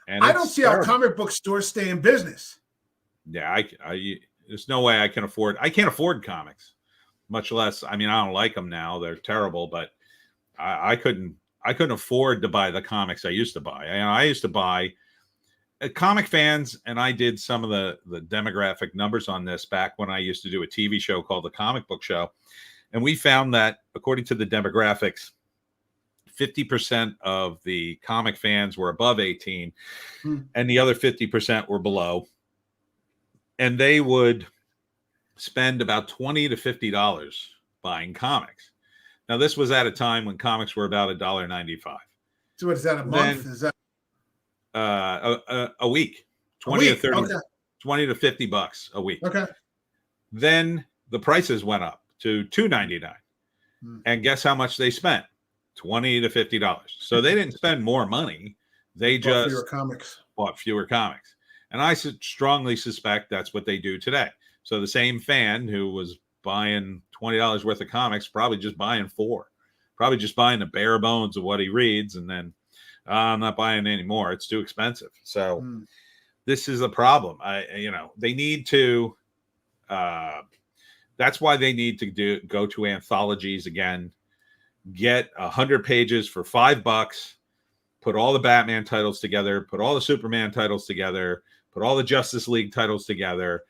And
I don't see how comic book stores stay in business.
Yeah, there's no way I can't afford comics, much less. I mean, I don't like them now; they're terrible. But I couldn't afford to buy the comics I used to buy. I used to buy comic fans, and I did some of the demographic numbers on this back when I used to do a TV show called The Comic Book Show, and we found that according to the demographics, 50% of the comic fans were above 18, and the other 50% were below. And they would spend about $20 to $50 buying comics. Now, this was at a time when comics were about $1.95.
So what is that, a month? Is that
a week? 20 to 30, okay. $20 to $50 a week.
Okay.
Then the prices went up to $2.99. And guess how much they spent? $20 to $50. So they didn't spend more money. They just bought fewer comics. And I strongly suspect that's what they do today. So the same fan who was buying $20 worth of comics, probably just buying 4, probably just buying the bare bones of what he reads. And then I'm not buying anymore. It's too expensive. So this is a problem. They need to, that's why they need to go to anthologies again, get 100 pages for $5, put all the Batman titles together, put all the Superman titles together, put all the Justice League titles together,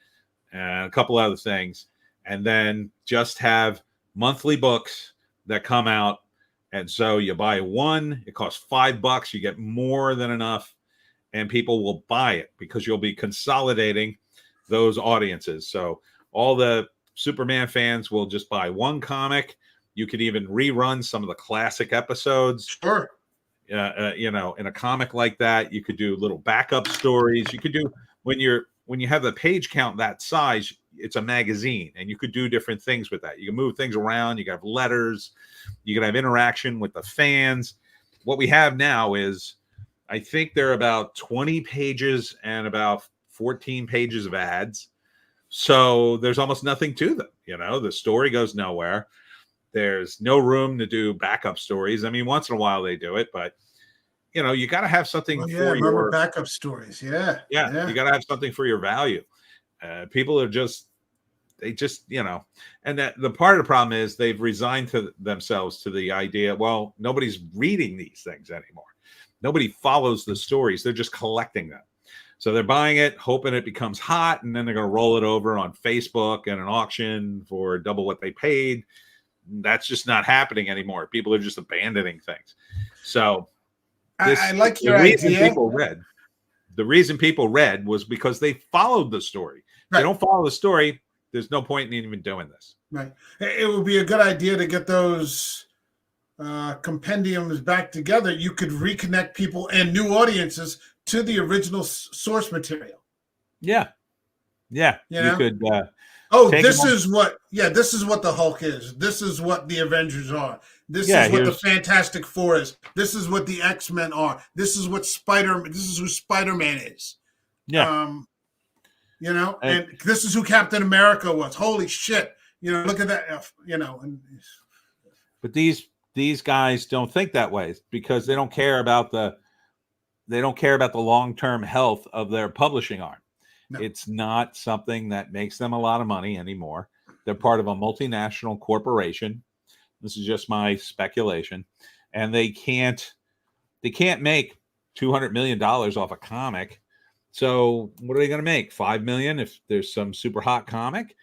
and a couple other things, and then just have monthly books that come out. And so you buy one, it costs $5. You get more than enough, and people will buy it because you'll be consolidating those audiences. So all the Superman fans will just buy one comic. You could even rerun some of the classic episodes.
Sure.
In a comic like that, you could do little backup stories. You could do when you have the page count that size, it's a magazine, and you could do different things with that. You can move things around. You can have letters. You can have interaction with the fans. What we have now is, I think there are about 20 pages and about 14 pages of ads. So there's almost nothing to them. The story goes nowhere. There's no room to do backup stories. I mean, once in a while they do it, but you got to have something for your
backup stories. Yeah.
You got to have something for your value. People are and that the part of the problem is they've resigned to themselves to the idea, well, nobody's reading these things anymore. Nobody follows the stories. They're just collecting them. So they're buying it, hoping it becomes hot, and then they're going to roll it over on Facebook and an auction for double what they paid. That's just not happening anymore. People are just abandoning things. So
I like your idea.
The reason people read was because they followed the story. Right. If they don't follow the story, there's no point in even doing this.
Right. It would be a good idea to get those compendiums back together. You could reconnect people and new audiences to the original source material.
Yeah. You could.
This is what the Hulk is. This is what the Avengers are. This is what the Fantastic Four is. This is what the X-Men are. This is what This is who Spider-Man is.
Yeah.
And this is who Captain America was. Holy shit. Look at that.
But these guys don't think that way because they don't care about the long-term health of their publishing arm. No. It's not something that makes them a lot of money anymore. They're part of a multinational corporation. This is just my speculation. And they can't make $200 million off a comic. So what are they going to make? $5 million if there's some super hot comic?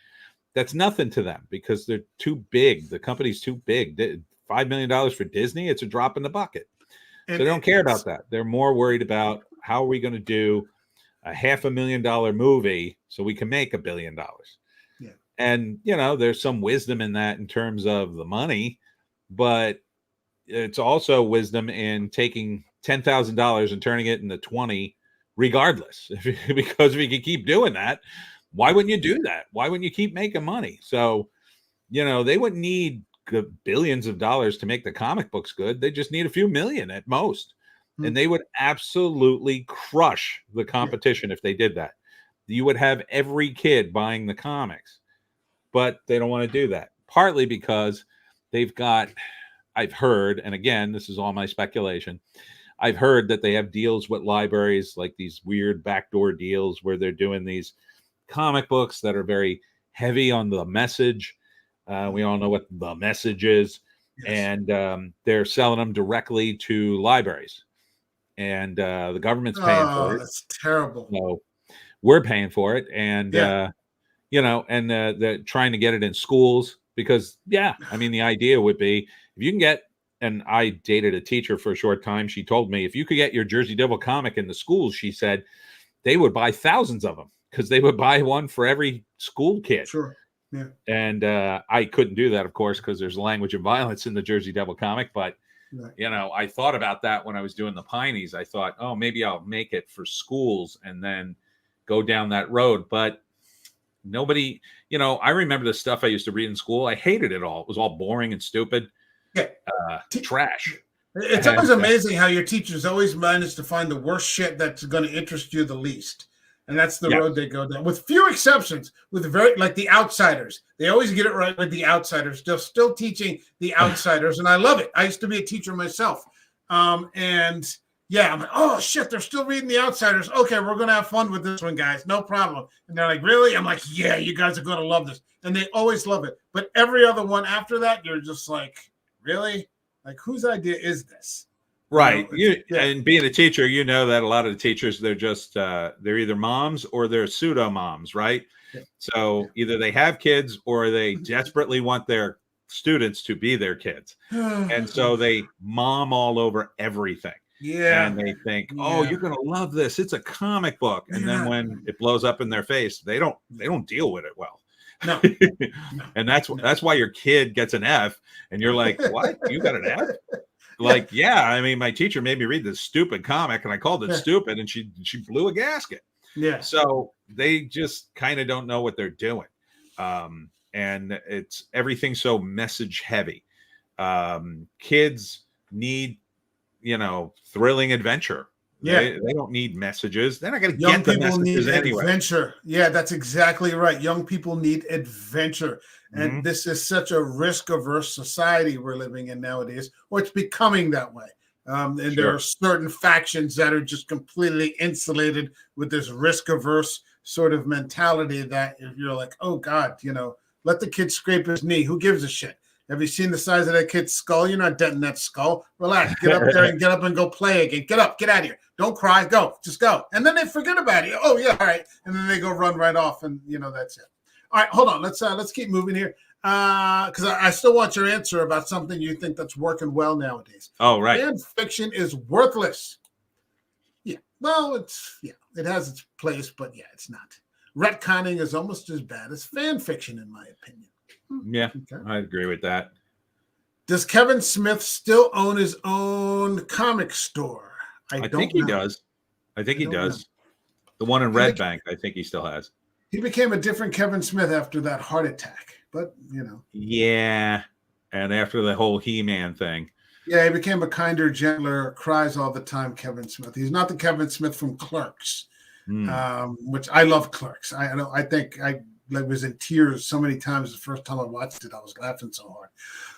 That's nothing to them because they're too big. The company's too big. $5 million for Disney, it's a drop in the bucket. So they don't care about that. They're more worried about how are we going to do a $500,000 movie so we can make $1 billion.
Yeah.
And, there's some wisdom in that in terms of the money, but it's also wisdom in taking $10,000 and turning it into 20 regardless. Because if you can keep doing that, why wouldn't you do that? Why wouldn't you keep making money? So, they wouldn't need billions of dollars to make the comic books good. They just need a few million at most. And they would absolutely crush the competition if they did that. You would have every kid buying the comics, but they don't want to do that. Partly because I've heard, and again, this is all my speculation, I've heard that they have deals with libraries, like these weird backdoor deals where they're doing these comic books that are very heavy on the message. We all know what the message is. Yes. And they're selling them directly to libraries. And the government's paying for it.
That's terrible.
So we're paying for it. And, they're trying to get it in schools because, the idea would be if you can get, and I dated a teacher for a short time. She told me if you could get your Jersey Devil comic in the schools, she said they would buy thousands of them because they would buy one for every school kid.
Sure. Yeah.
And I couldn't do that, of course, because there's language of violence in the Jersey Devil comic. But, I thought about that when I was doing the Pineys. I thought, oh, maybe I'll make it for schools and then go down that road. But nobody, I remember the stuff I used to read in school. I hated it all. It was all boring and stupid.
Yeah.
Trash.
It's always amazing how your teachers always manage to find the worst shit that's going to interest you the least. And that's the road they go down, with few exceptions, with like the Outsiders. They always get it right with the Outsiders. They're still teaching the Outsiders, and I love it. I used to be a teacher myself. I'm like, oh, shit, they're still reading the Outsiders. Okay, we're going to have fun with this one, guys. No problem. And they're like, really? I'm like, yeah, you guys are going to love this. And they always love it. But every other one after that, you're just like, really? Like, whose idea is this?
Right. And being a teacher, that a lot of the teachers, they're just, they're either moms or they're pseudo moms, right? Yeah. So either they have kids or they desperately want their students to be their kids. And so they mom all over everything.
Yeah.
And they think, oh, you're going to love this. It's a comic book. And then when it blows up in their face, they don't deal with it well.
No.
And that's why your kid gets an F and you're like, what? You got an F? Like, yeah, I mean, my teacher made me read this stupid comic and I called it stupid and she blew a gasket.
Yeah.
So they just kind of don't know what they're doing. And it's everything so message heavy. Kids need, thrilling adventure.
Yeah.
They don't need messages. They're not going to
Young
get the
people
messages
need
anyway.
Adventure. Yeah, that's exactly right. Young people need adventure. And this is such a risk-averse society we're living in nowadays, or it's becoming that way. And there are certain factions that are just completely insulated with this risk-averse sort of mentality that you're like, oh, God, let the kid scrape his knee. Who gives a shit? Have you seen the size of that kid's skull? You're not denting that skull. Relax. Get up there and get up and go play again. Get up. Get out of here. Don't cry. Go. Just go. And then they forget about it. Oh, yeah. All right. And then they go run right off. And, that's it. All right. Hold on. Let's keep moving here. Because I still want your answer about something you think that's working well nowadays.
Oh, right.
Fan fiction is worthless. Yeah. Well, it has its place, but it's not. Retconning is almost as bad as fan fiction, in my opinion.
Yeah, okay. I agree with that.
Does Kevin Smith still own his own comic store?
I think he does. I think he does. The one in Red Bank, I think he still has.
He became a different Kevin Smith after that heart attack, but
Yeah, and after the whole He-Man thing.
Yeah, he became a kinder, gentler, cries all the time Kevin Smith. He's not the Kevin Smith from Clerks, which I love Clerks. I think I was in tears so many times the first time I watched it. I was laughing so hard.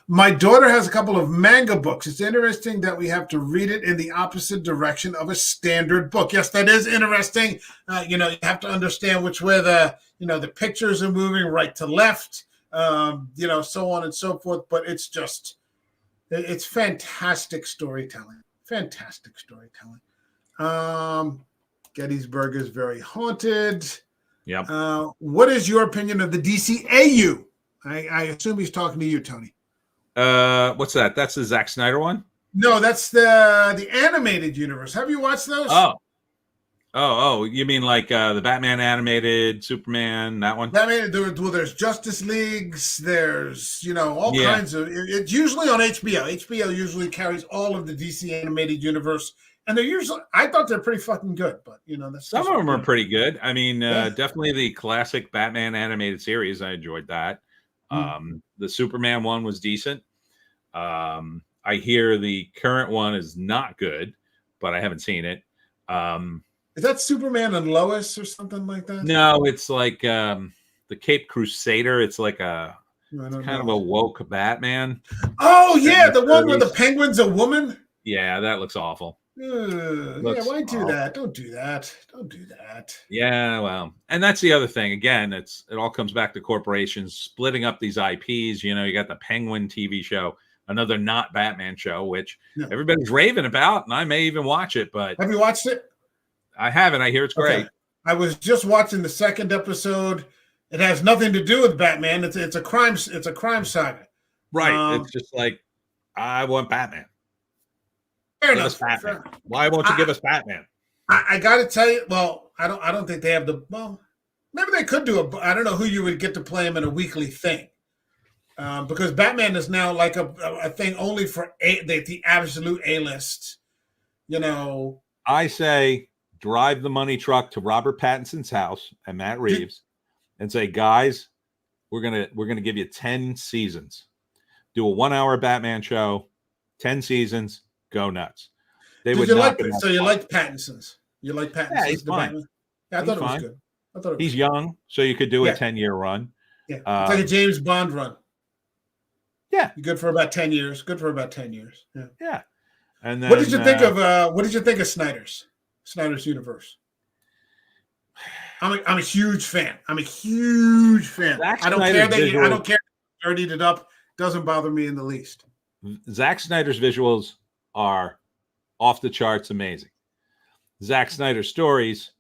My daughter has a couple of manga books. It's interesting that we have to read it in the opposite direction of a standard book. Yes, that is interesting. You have to understand which way the pictures are moving right to left, so on and so forth. But it's fantastic storytelling. Fantastic storytelling. Gettysburg is very haunted.
Yeah.
What is your opinion of the DCAU? I assume he's talking to you, Tony.
What's that? That's the Zack Snyder one?
No, that's the animated universe. Have you watched those?
Oh, you mean like the Batman animated, Superman, that one?
There's Justice Leagues. There's all kinds of. It's usually on HBO. HBO usually carries all of the DC animated universe. And I thought they're pretty fucking good, but that's
some of them are pretty good. I mean, definitely the classic Batman animated series. I enjoyed that. The Superman one was decent. I hear the current one is not good, but I haven't seen it.
Is that Superman and Lois or something like that?
No, it's like the Cape Crusader. It's like kind of a woke Batman.
Oh yeah, the one where the Penguin's a woman.
Yeah, that looks awful.
Why do that? Don't do that. Don't do that.
Yeah, well, and that's the other thing. Again, it all comes back to corporations splitting up these IPs. You got the Penguin TV show, another not Batman show, which everybody's raving about, and I may even watch it. But
have you watched it?
I haven't. I hear it's great.
I was just watching the second episode. It has nothing to do with Batman. It's a crime. It's a crime saga.
Right. It's just like I want Batman.
Fair enough.
Batman. Why won't you give us Batman?
I got to tell you. Well, I don't think they have maybe they could do I don't know who you would get to play him in a weekly thing, because Batman is now like a thing only for the absolute A-list.
I say drive the money truck to Robert Pattinson's house and Matt Reeves, and say, guys, we're gonna give you 10 seasons. Do a 1-hour Batman show, 10 seasons. Go nuts.
So you like Pattinson's? You like Pattinson's?
Yeah, he's fine.
Yeah, I thought it was good.
He's young, so you could do a 10-year run.
Yeah, it's like a James Bond run.
Yeah,
good for about 10 years. Yeah.
Yeah. And then,
what did you think of Snyder's universe? I'm a huge fan. I don't care that I don't care if you dirtied it up. Doesn't bother me in the least.
Zack Snyder's visuals are off the charts amazing. Zack Snyder's stories,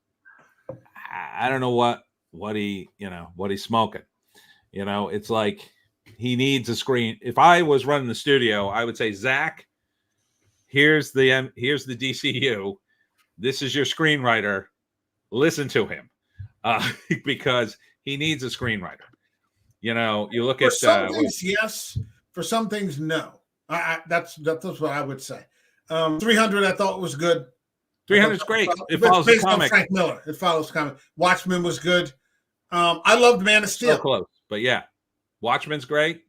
I don't know what he's smoking. It's like he needs a screen. If I was running the studio, I would say, Zach, here's the DCU. This is your screenwriter. Listen to him, because he needs a screenwriter. You know, you look
at some things, yes. For some things, no. That's what I would say. 300, I thought was good.
300 is great. It follows the comic.
Frank Miller. It follows comic. Watchmen was good. I loved Man of Steel.
So close, but yeah, Watchmen's great.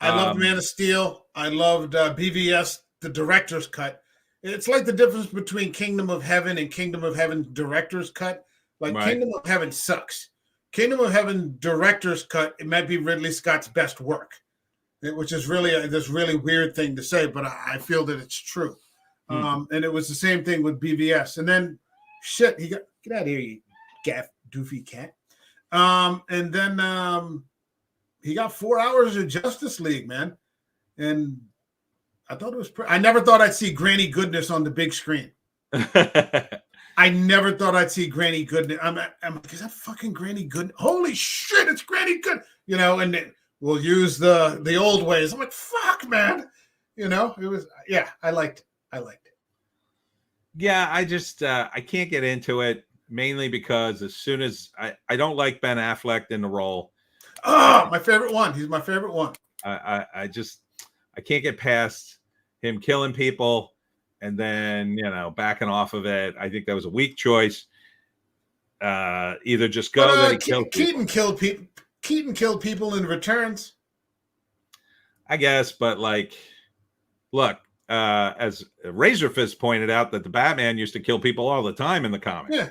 I loved Man of Steel. I loved BVS, the director's cut. It's like the difference between Kingdom of Heaven and Kingdom of Heaven director's cut. Like right. Kingdom of Heaven sucks. Kingdom of Heaven director's cut, it might be Ridley Scott's best work, which is really this really weird thing to say, but I feel that it's true. And it was the same thing with BVS. And then, get out of here, you doofy cat. And then he got 4 hours of Justice League, man. And I thought it was I never thought I'd see Granny Goodness on the big screen. I never thought I'd see Granny Goodness. I'm like, is that fucking Granny Goodness? Holy shit, it's Granny Good. You know, and we'll use the old ways. I'm like, fuck, man. You know, it was, yeah, I liked it.
Yeah, I just I can't get into it, mainly because as soon as I don't like Ben Affleck in the role.
Oh, my favorite one. He's my favorite one.
I can't get past him killing people and then, you know, backing off of it. I think that was a weak choice. Either just go that he killed people.
Keaton killed people in Returns.
I guess, but like, look, as Razor Fist pointed out, that the Batman used to kill people all the time in the comics.
Yeah.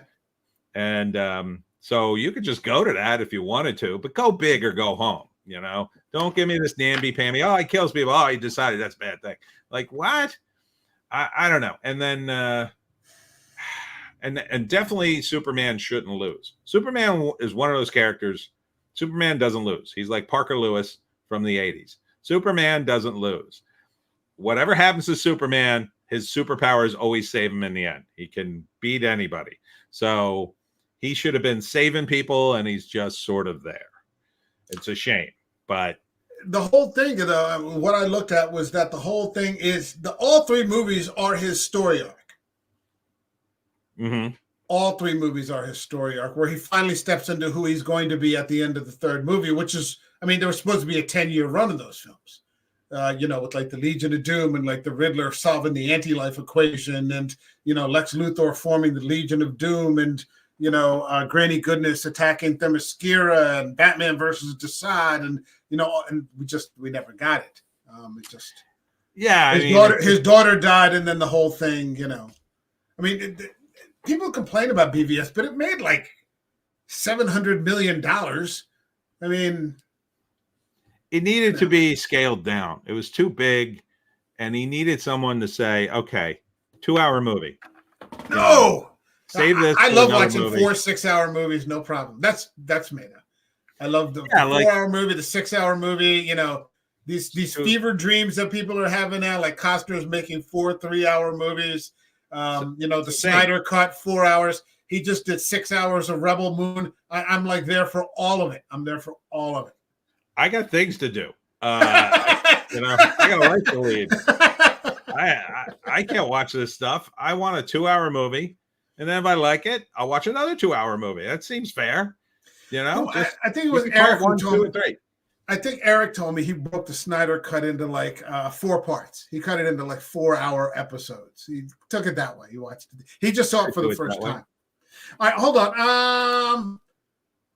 And so you could just go to that if you wanted to, but go big or go home. You know, don't give me this namby-pamby. Oh, he kills people. Oh, he decided that's a bad thing. Like, what? I don't know. And then and definitely Superman shouldn't lose. Superman is one of those characters. Superman doesn't lose. He's like Parker Lewis from the 80s. Superman doesn't lose. Whatever happens to Superman, his superpowers always save him in the end. He can beat anybody. So he should have been saving people, and he's just sort of there. It's a shame, but
the whole thing, what I looked at was that the whole thing is all three movies are his story arc.
Mm-hmm.
All three movies are his story arc, where he finally steps into who he's going to be at the end of the third movie, which is, I mean, there was supposed to be a 10-year run of those films, you know, with like the Legion of Doom and like the Riddler solving the anti-life equation and, you know, Lex Luthor forming the Legion of Doom and, you know, Granny Goodness attacking Themyscira and Batman versus Desaad, and you know, and we never got it. It just,
yeah,
his daughter died, and then the whole thing, you know, I mean, people complain about BVS, but it made like $700 million. I mean,
it needed to be scaled down. It was too big, and he needed someone to say, "Okay, 2-hour movie."
No.
Save this.
I love watching 4 6-hour movies, no problem. That's made up. I love the 4-hour movie, the 6-hour movie. You know, these fever dreams that people are having now, like Costner's making 4 3-hour movies. You know, the Snyder Cut 4 hours. He just did 6 hours of Rebel Moon. I'm like there for all of it. I'm there for all of it.
I got things to do. You know, I got a life to lead. I can't watch this stuff. I want a 2-hour movie. And then if I like it, I'll watch another 2-hour movie. That seems fair. You know,
I think it was Eric who told me. I think Eric told me he broke the Snyder Cut into like 4 parts. He cut it into like 4-hour episodes. He took it that way. He watched it. He just saw it for the first time. All right, hold on.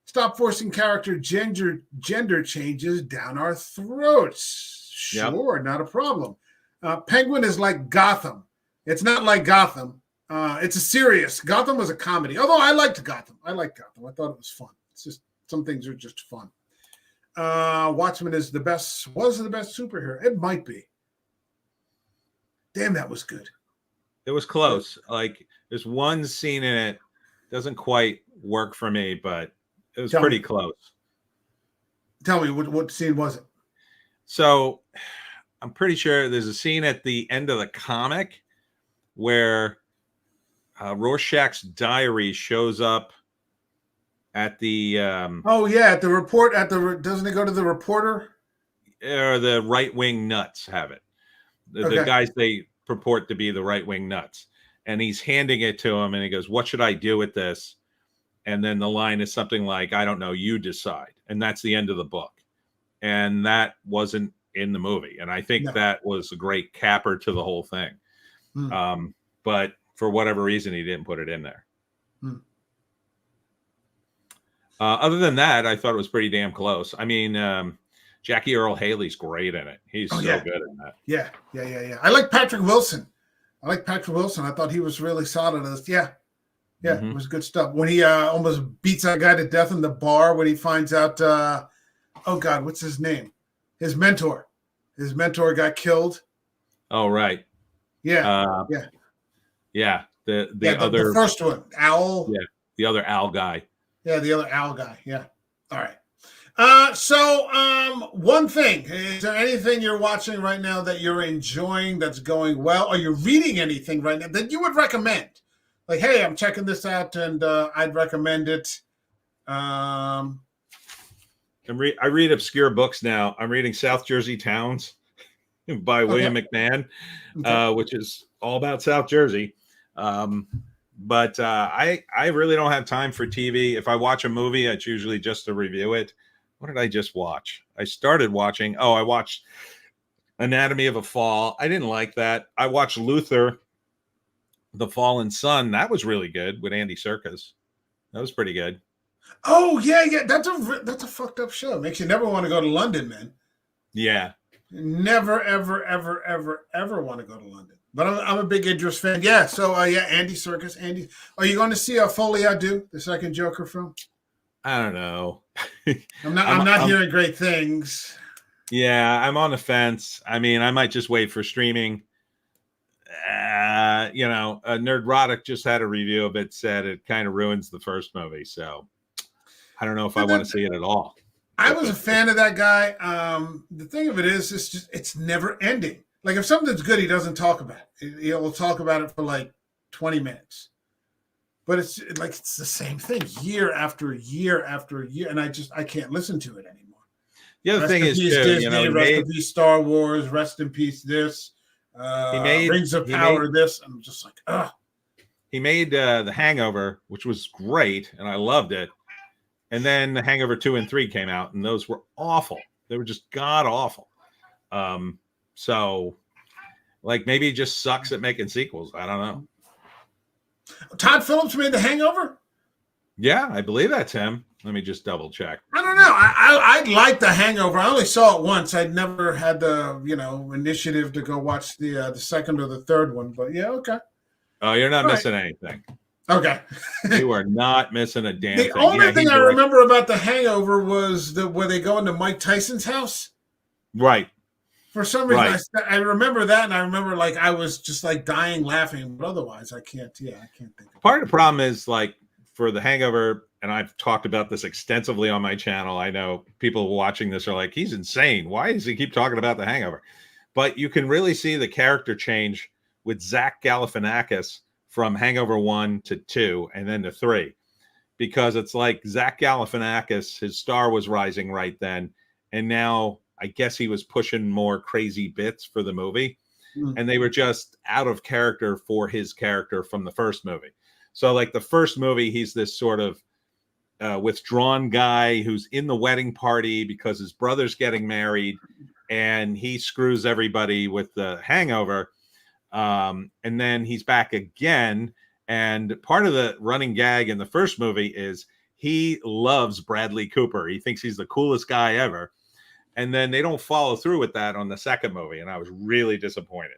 Stop forcing character gender changes down our throats. Sure, Not a problem. Penguin is like Gotham. It's not like Gotham. It's a serious. Gotham was a comedy. Although I liked Gotham. I thought it was fun. It's just some things are just fun. Watchmen was the best superhero. It might be. Damn, that was good.
It was close. Like there's one scene in it doesn't quite work for me, but it was pretty close.
Tell me what scene was it?
So I'm pretty sure there's a scene at the end of the comic where Rorschach's diary shows up at the
at the report doesn't it go to the reporter?
the right-wing nuts have it. The guys they purport to be the right-wing nuts. And he's handing it to him, and he goes, "What should I do with this?" And then the line is something like, "I don't know, you decide." And that's the end of the book. And that wasn't in the movie. And I think that was a great capper to the whole thing. But for whatever reason, he didn't put it in there. Other than that, I thought it was pretty damn close. I mean, Jackie Earle Haley's great in it. He's so good in that.
Yeah. I like Patrick Wilson. I thought he was really solid in this. Yeah. It was good stuff. When he almost beats that guy to death in the bar when he finds out, oh God, what's his name? His mentor. His mentor got killed.
Oh, right.
Yeah.
The
first one, Owl.
Yeah, the other Owl guy.
Yeah, the other Owl guy. Yeah. All right. So one thing, is there anything you're watching right now that you're enjoying that's going well? Are you reading anything right now that you would recommend? Like, hey, I'm checking this out and I'd recommend it.
I read obscure books now. I'm reading South Jersey Towns by William McMahon, which is all about South Jersey. But I really don't have time for TV. If I watch a movie, it's usually just to review it. What did I just watch? I watched Anatomy of a Fall. I didn't like that. I watched Luther, The Fallen Sun. That was really good with Andy Serkis. That was pretty good.
Oh, yeah. That's a fucked up show. Makes you never want to go to London, man.
Yeah.
Never, ever, ever, ever, ever want to go to London. But I'm a big Idris fan. Yeah, so, Andy Serkis. Andy, are you going to see Folie à Deux, the second Joker film?
I don't know.
I'm not hearing great things.
Yeah, I'm on the fence. I mean, I might just wait for streaming. Nerdrotic just had a review of it, said it kind of ruins the first movie. So I don't know if I want to see it at all.
I was a fan of that guy. The thing of it is, it's never ending. Like if something's good, he doesn't talk about it. He'll talk about it for like 20 minutes. But it's the same thing year after year after year. And I can't listen to it anymore.
The other thing is,
Disney, rest in peace Star Wars, rest in peace this, Rings of Power this. I'm just like, ugh.
He made The Hangover, which was great, and I loved it. And then The Hangover 2 and 3 came out, and those were awful. They were just god awful. So, maybe he just sucks at making sequels. I don't know.
Todd Phillips made The Hangover?
Yeah, I believe that's him. Let me just double check.
I don't know. I like The Hangover. I only saw it once. I'd never had the initiative to go watch the second or the third one. But yeah, okay.
Oh, you're not missing anything.
Okay.
You are not missing a damn thing.
The only thing I remember about The Hangover was where they go into Mike Tyson's house.
Right.
For some reason, I remember that, and I remember I was just dying laughing. But otherwise, I can't. Yeah, I can't think.
Part of the problem is for The Hangover, and I've talked about this extensively on my channel. I know people watching this are like, he's insane. Why does he keep talking about The Hangover? But you can really see the character change with Zach Galifianakis from Hangover 1 to 2 and then to 3, because it's like Zach Galifianakis, his star was rising right then, and now I guess he was pushing more crazy bits for the movie, and they were just out of character for his character from the first movie. So the first movie, he's this sort of withdrawn guy who's in the wedding party because his brother's getting married, and he screws everybody with the hangover. And then he's back again. And part of the running gag in the first movie is he loves Bradley Cooper. He thinks he's the coolest guy ever. And then they don't follow through with that on the second movie. And I was really disappointed.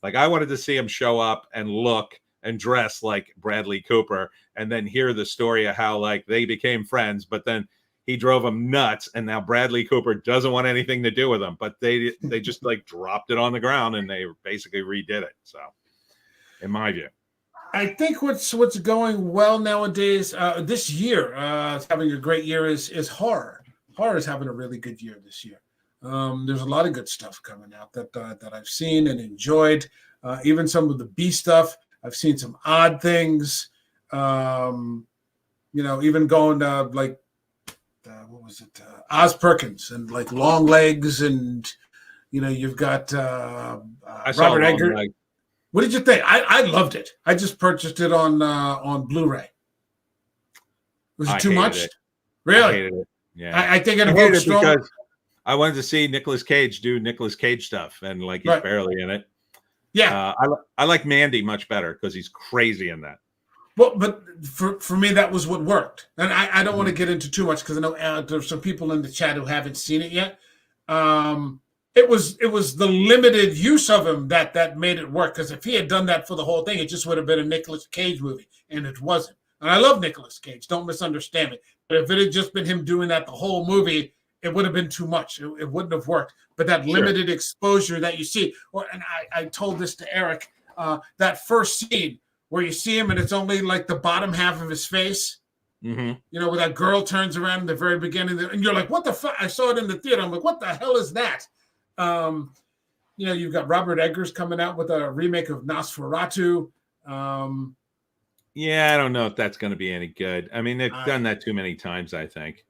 I wanted to see him show up and look and dress like Bradley Cooper and then hear the story of how they became friends. But then he drove him nuts. And now Bradley Cooper doesn't want anything to do with him. But they just dropped it on the ground and they basically redid it. So in my view.
I think what's going well nowadays, this year, having a great year is horror. Horror is having a really good year this year. There's a lot of good stuff coming out that I've seen and enjoyed. Even some of the B stuff. I've seen some odd things. Even going to what what was it? Oz Perkins and like Long Legs, and you've got Robert Eggers. What did you think? I loved it. I just purchased it on Blu-ray. Was it too much? Really?
I hated it. Yeah.
I think it evoked strong.
Because I wanted to see Nicolas Cage do Nicolas Cage stuff, and like he's barely in it.
Yeah.
I like Mandy much better because he's crazy in that.
Well, but for me, that was what worked. And I don't want to get into too much because I know there's some people in the chat who haven't seen it yet. It was the limited use of him that made it work. Because if he had done that for the whole thing, it just would have been a Nicolas Cage movie, and it wasn't. And I love Nicolas Cage. Don't misunderstand me. But if it had just been him doing that the whole movie, it would have been too much. It wouldn't have worked. But that limited exposure that you see, and I told this to Eric, that first scene where you see him and it's only like the bottom half of his face, where that girl turns around in the very beginning, and you're like, what the fuck? I saw it in the theater. I'm like, what the hell is that? You've got Robert Eggers coming out with a remake of Nosferatu.
Yeah, I don't know if that's going to be any good. I mean, they've done that too many times, I think.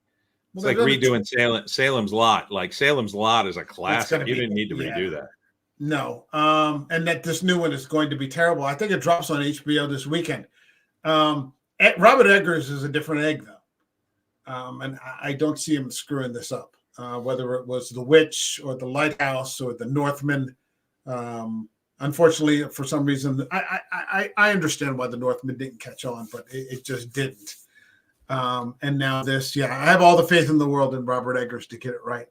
It's like redoing Salem's Lot. Like Salem's Lot is a classic. You didn't need to redo that.
No. And that this new one is going to be terrible. I think it drops on HBO this weekend. Robert Eggers is a different egg, though. And I don't see him screwing this up, whether it was The Witch or The Lighthouse or The Northman. Unfortunately, for some reason, I understand why The Northman didn't catch on, but it just didn't. And now this, I have all the faith in the world in Robert Eggers to get it right.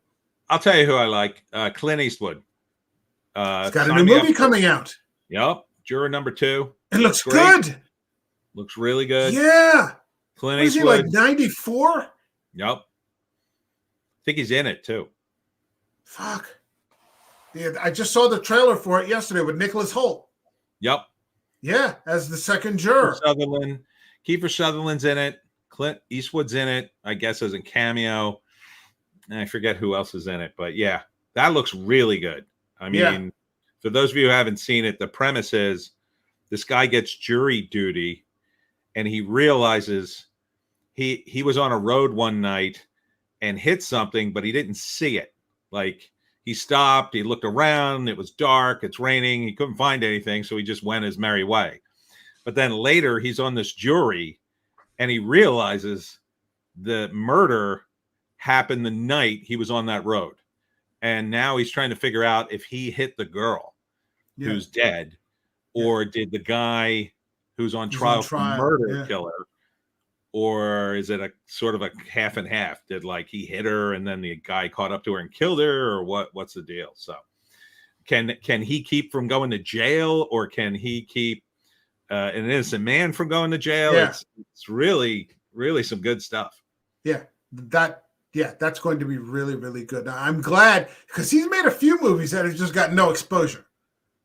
I'll tell you who I like, Clint Eastwood.
He's got a new movie coming out.
Yep, Juror number 2.
It looks good.
Looks really good.
Yeah.
Clint Eastwood.
Is he like 94?
Yep. I think he's in it too.
Fuck. Yeah, I just saw the trailer for it yesterday with Nicholas Hoult.
Yep.
Yeah, as the second juror.
Kiefer Sutherland's in it. Clint Eastwood's in it, I guess, as a cameo. And I forget who else is in it, but yeah, that looks really good. I mean, for those of you who haven't seen it, the premise is this guy gets jury duty, and he realizes he was on a road one night and hit something, but he didn't see it. Like, he stopped, he looked around, it was dark, it's raining, he couldn't find anything, so he just went his merry way. But then later, he's on this jury, and he realizes the murder happened the night he was on that road. And now he's trying to figure out if he hit the girl who's dead, or did the guy who's on trial for murder kill her, or is it a sort of a half and half? Did like he hit her and then the guy caught up to her and killed her, or what's the deal? So can he keep from going to jail, or can he keep an innocent man from going to jail? It's really, really some good stuff. That's going to be really, really good. Now, I'm glad, because he's made a few movies that have just got no exposure.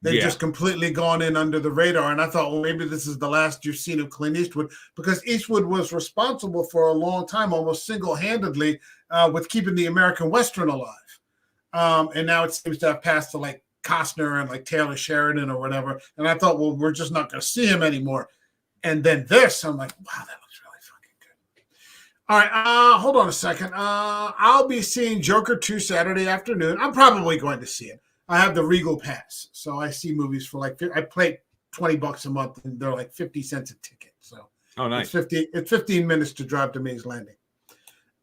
They've just completely gone in under the radar. And I thought, well, maybe this is the last you've seen of Clint Eastwood, because Eastwood was responsible for a long time, almost single-handedly, with keeping the American Western alive. And now it seems to have passed to like Costner and like Taylor Sheridan or whatever. And I thought, well, we're just not going to see him anymore. And then this, I'm like, wow, that looks really fucking good. All right, hold on a second. I'll be seeing Joker 2 Saturday afternoon. I'm probably going to see it. I have the Regal Pass, so I see movies for like, I pay $20 a month, and they're like 50 cents a ticket. So nice.
It's 15 minutes to drive to Mays Landing.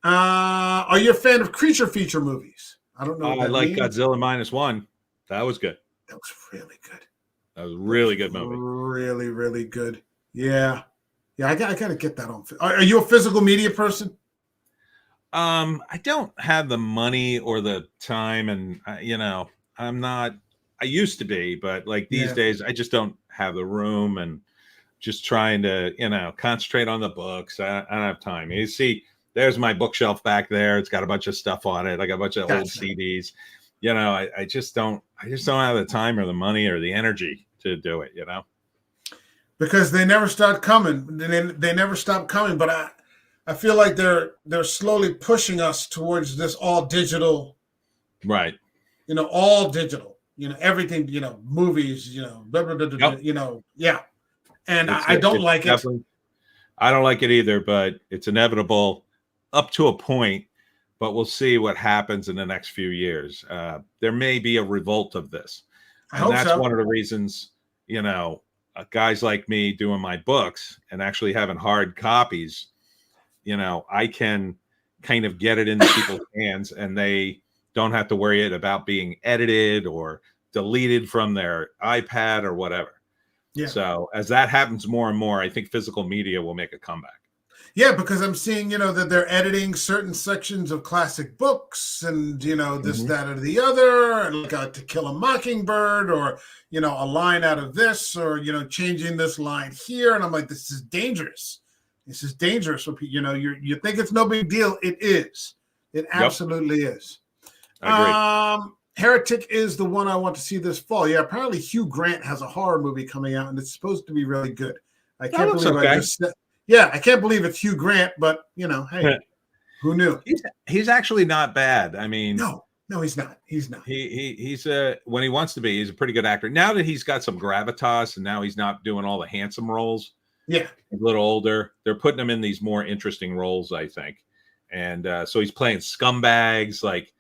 Are you a fan of creature feature movies? I don't know.
I like Godzilla -1. That was good.
That was really good.
That was a really good movie.
Really, really good. Yeah. I got to get that on. Are you a physical media person?
I don't have the money or the time, and I'm not. I used to be, but like these days, I just don't have the room, and just trying to concentrate on the books. I don't have time. You see, there's my bookshelf back there. It's got a bunch of stuff on it. I got a bunch of old CDs. I just don't have the time or the money or the energy to do it.
Because they never start coming. They never stop coming. But I feel like they're slowly pushing us towards this all digital.
Right.
All digital. Everything. Movies. Blah, blah, blah, blah, Yeah. And I don't like it.
I don't like it either. But it's inevitable up to a point. but we'll see what happens in the next few years. There may be a revolt of this. And that's one of the reasons, guys like me doing my books and actually having hard copies, I can kind of get it into people's hands and they don't have to worry about being edited or deleted from their iPad or whatever. Yeah. So as that happens more and more, I think physical media will make a comeback.
Yeah, because I'm seeing, that they're editing certain sections of classic books and, this, that, or the other, like To Kill a Mockingbird or, a line out of this or, changing this line here. And I'm like, this is dangerous. This is dangerous. So, you think it's no big deal. It is. It absolutely is.
I agree.
Heretic is the one I want to see this fall. Yeah, apparently Hugh Grant has a horror movie coming out and it's supposed to be really good. I can't believe I just said. Yeah, I can't believe it's Hugh Grant, but hey, who knew?
He's actually not bad. I mean,
no, he's not. He's not.
He's when he wants to be, he's a pretty good actor. Now that he's got some gravitas, and now he's not doing all the handsome roles.
Yeah,
a little older. They're putting him in these more interesting roles, I think. And so he's playing scumbags. Like,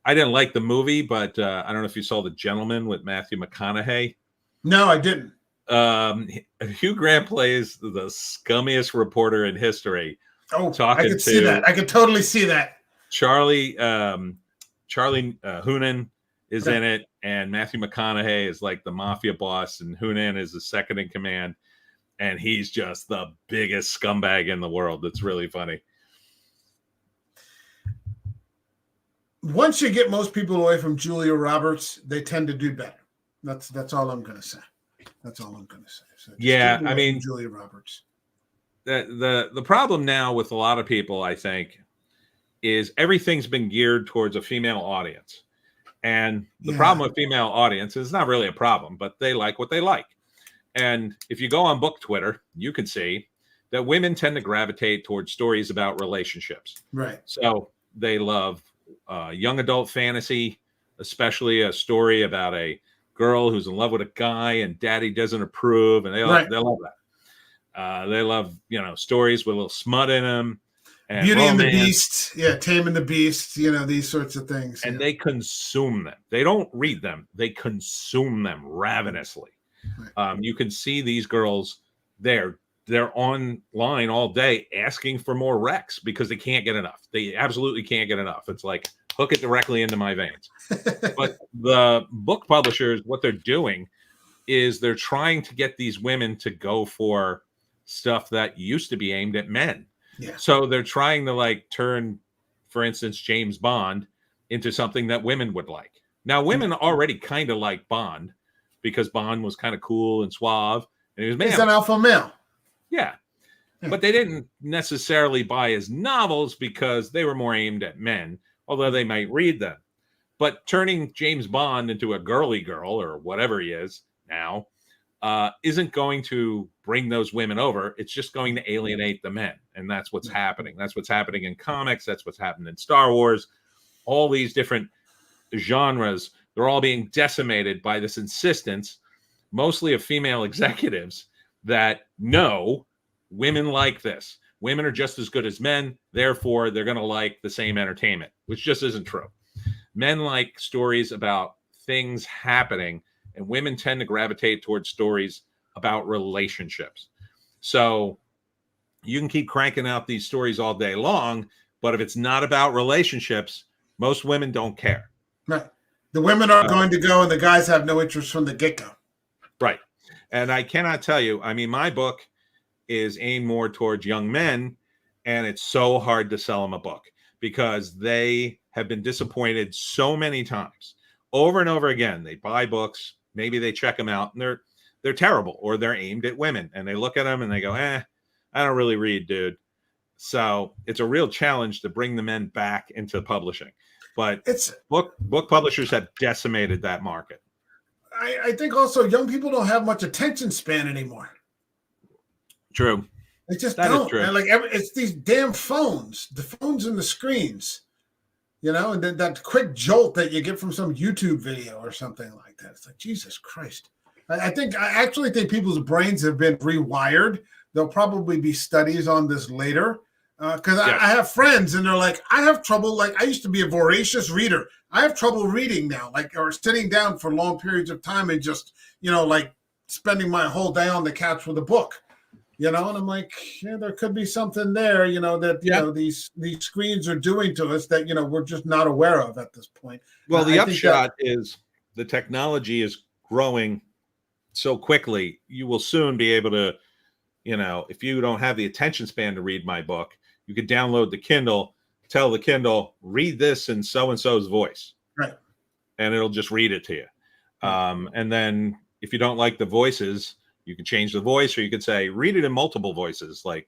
I didn't like the movie, but I don't know if you saw The Gentleman with Matthew McConaughey.
No, I didn't.
Hugh Grant plays the scummiest reporter in history.
Oh, I could see that. I could totally see that.
Charlie Hunnam is in it, and Matthew McConaughey is like the mafia boss, and Hunnam is the second in command, and he's just the biggest scumbag in the world. It's really funny.
Once you get most people away from Julia Roberts, they tend to do better. That's all I'm going to say. That's all I'm going to say. So
yeah, I mean,
Julia Roberts.
The problem now with a lot of people, I think, is everything's been geared towards a female audience. And the problem with female audience is not really a problem, but they like what they like. And if you go on book Twitter, you can see that women tend to gravitate towards stories about relationships.
Right.
So they love young adult fantasy, especially a story about a girl who's in love with a guy and daddy doesn't approve, and they love that. They love stories with a little smut in them, and
Beauty and the Beast, Taming the Beast, these sorts of things,
and they consume them. They don't read them; they consume them ravenously. Right. You can see these girls; they're online all day asking for more Rex because they can't get enough. They absolutely can't get enough. It's like, hook it directly into my veins. But the book publishers, what they're doing is they're trying to get these women to go for stuff that used to be aimed at men.
Yeah.
So they're trying to turn, for instance, James Bond into something that women would like. Now, women already kind of like Bond because Bond was kind of cool and suave. And he was
He's an alpha male.
Yeah. But they didn't necessarily buy his novels because they were more aimed at men, although they might read them. But turning James Bond into a girly girl or whatever he is now isn't going to bring those women over. It's just going to alienate the men. And that's what's happening. That's what's happening in comics. That's what's happened in Star Wars. All these different genres, they're all being decimated by this insistence, mostly of female executives, that no, women like this. Women are just as good as men. Therefore, they're going to like the same entertainment, which just isn't true. Men like stories about things happening, and women tend to gravitate towards stories about relationships. So you can keep cranking out these stories all day long, but if it's not about relationships, most women don't care.
Right. The women are going to go, and the guys have no interest from the get-go.
Right. And I cannot tell you, I mean, my book is aimed more towards young men, and it's so hard to sell them a book because they have been disappointed so many times over and over again. They buy books, maybe they check them out, and they're terrible, or they're aimed at women, and they look at them and they go, I don't really read, dude. So it's a real challenge to bring the men back into publishing, but it's book publishers have decimated that market.
I think also young people don't have much attention span anymore.
True.
They just don't. And it's these damn phones, the phones and the screens, and then that quick jolt that you get from some YouTube video or something like that. It's like, Jesus Christ. I actually think people's brains have been rewired. There'll probably be studies on this later. Because
Yes.
I have friends and they're like, I have trouble. Like, I used to be a voracious reader. I have trouble reading now, like, or sitting down for long periods of time and just, like spending my whole day on the couch with a book, and I'm like, yeah, there could be something there, that, these screens are doing to us that, we're just not aware of at this point.
Well, the upshot is the technology is growing so quickly. You will soon be able to, if you don't have the attention span to read my book, you could download the Kindle, tell the Kindle, read this in so-and-so's voice.
Right.
And it'll just read it to you. And then if you don't like the voices, you can change the voice, or you could say, read it in multiple voices. Like,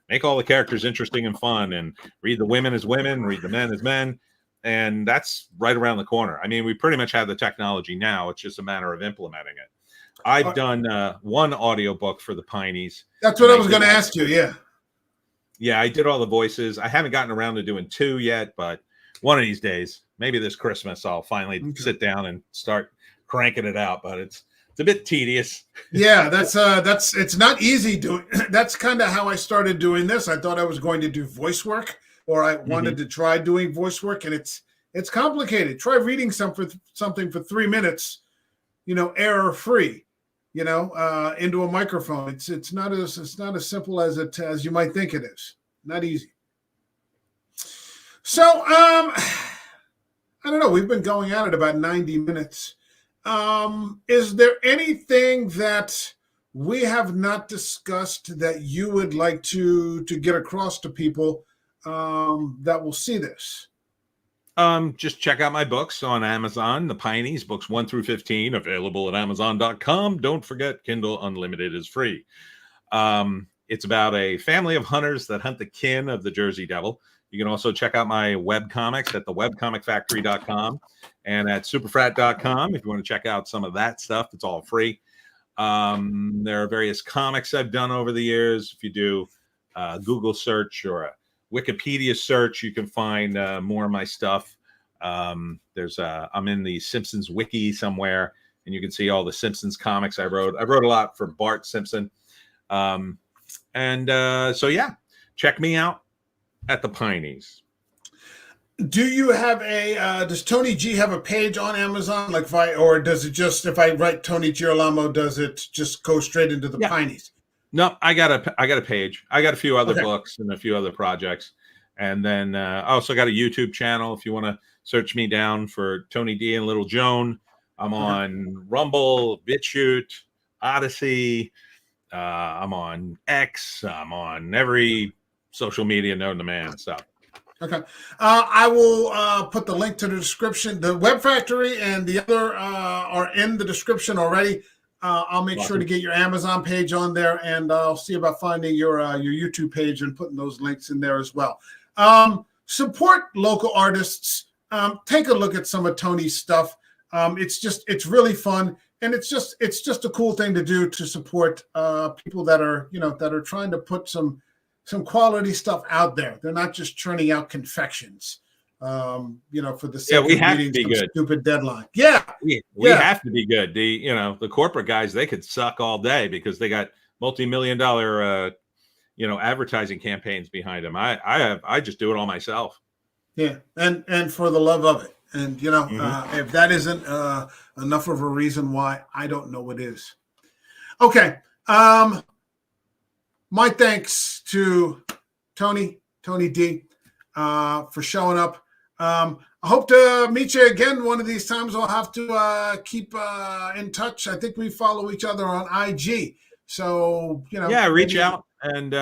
make all the characters interesting and fun, and read the women as women, read the men as men. And that's right around the corner. I mean, we pretty much have the technology now. It's just a matter of implementing it. I've done one audiobook for the Pineys.
That's what I was going to ask you. Yeah.
Yeah, I did all the voices. I haven't gotten around to doing 2 yet, but one of these days, maybe this Christmas, I'll finally sit down and start cranking it out. But it's a bit tedious.
Yeah, it's not easy doing. That's kind of how I started doing this. I thought I was going to do voice work, or I wanted to try doing voice work, and it's complicated. Try reading something for 3 minutes, error free, into a microphone. It's not as simple as you might think it is. Not easy. So I don't know. We've been going at it about 90 minutes. Is there anything that we have not discussed that you would like to get across to people that will see this?
Just check out my books on Amazon, The Pineys, books 1 through 15, available at Amazon.com. Don't forget, Kindle Unlimited is free. It's about a family of hunters that hunt the kin of the Jersey Devil. You can also check out my web comics at thewebcomicfactory.com and at superfrat.com if you want to check out some of that stuff. It's all free. There are various comics I've done over the years. If you do a Google search or a Wikipedia search, you can find more of my stuff. I'm in the Simpsons wiki somewhere, and you can see all the Simpsons comics I wrote. I wrote a lot for Bart Simpson. So yeah, check me out at the Pineys.
Do you have does Tony G have a page on Amazon? Or does it just, if I write Tony DiGerolamo, does it just go straight into the Pineys?
No, I got a page. I got a few other books and a few other projects. And then I also got a YouTube channel. If you want to search me down for Tony D and Little Joan, I'm on Rumble, BitChute, Odyssey. I'm on X. I'm on every social media known to man. So.
Okay. I will put the link to the description. The Web Factory and the other are in the description already. I'll make sure to get your Amazon page on there, and I'll see about finding your YouTube page and putting those links in there as well. Support local artists. Take a look at some of Tony's stuff. It's really fun, and it's just a cool thing to do to support people that are trying to put some quality stuff out there. They're not just churning out confections, for the sake of meeting some stupid deadline. Yeah,
we have to be good. The corporate guys, they could suck all day because they got multi-million-dollar advertising campaigns behind them. I just do it all myself.
Yeah, and for the love of it. And if that isn't enough of a reason why, I don't know what is. Okay. My thanks to Tony D, for showing up. I hope to meet you again one of these times. I'll have to keep in touch. I think we follow each other on IG. So,
reach out. And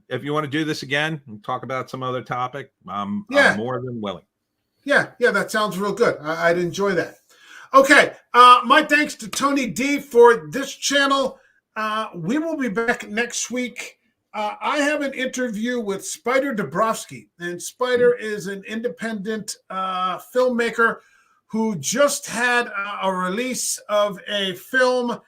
if you want to do this again and talk about some other topic, I'm more than willing.
Yeah, that sounds real good. I'd enjoy that. Okay. My thanks to Tony D for this channel. We will be back next week. I have an interview with Spider Dabrowski, and Spider is an independent filmmaker who just had a release of a film,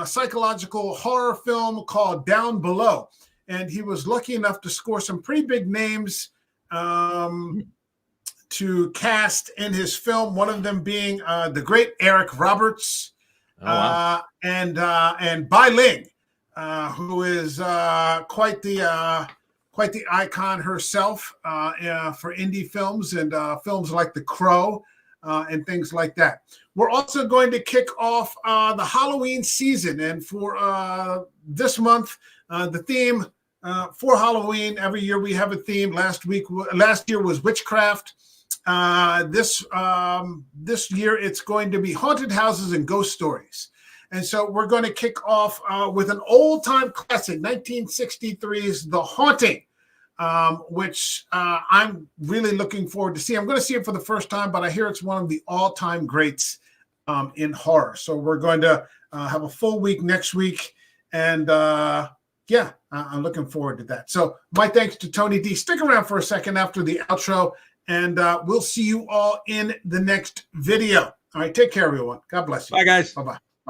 psychological horror film called Down Below. And he was lucky enough to score some pretty big names to cast in his film, one of them being the great Eric Roberts, and Bai Ling. Who is quite the quite the icon herself for indie films and films like The Crow and things like that. We're also going to kick off the Halloween season. And for this month, the theme for Halloween, every year we have a theme. Last year was witchcraft. This year it's going to be haunted houses and ghost stories. And so we're going to kick off with an old-time classic, 1963's The Haunting, which I'm really looking forward to see. I'm going to see it for the first time, but I hear it's one of the all-time greats in horror. So we're going to have a full week next week. And yeah, I'm looking forward to that. So my thanks to Tony D. Stick around for a second after the outro, and we'll see you all in the next video. All right, take care, everyone. God bless you.
Bye, guys.
Bye-bye.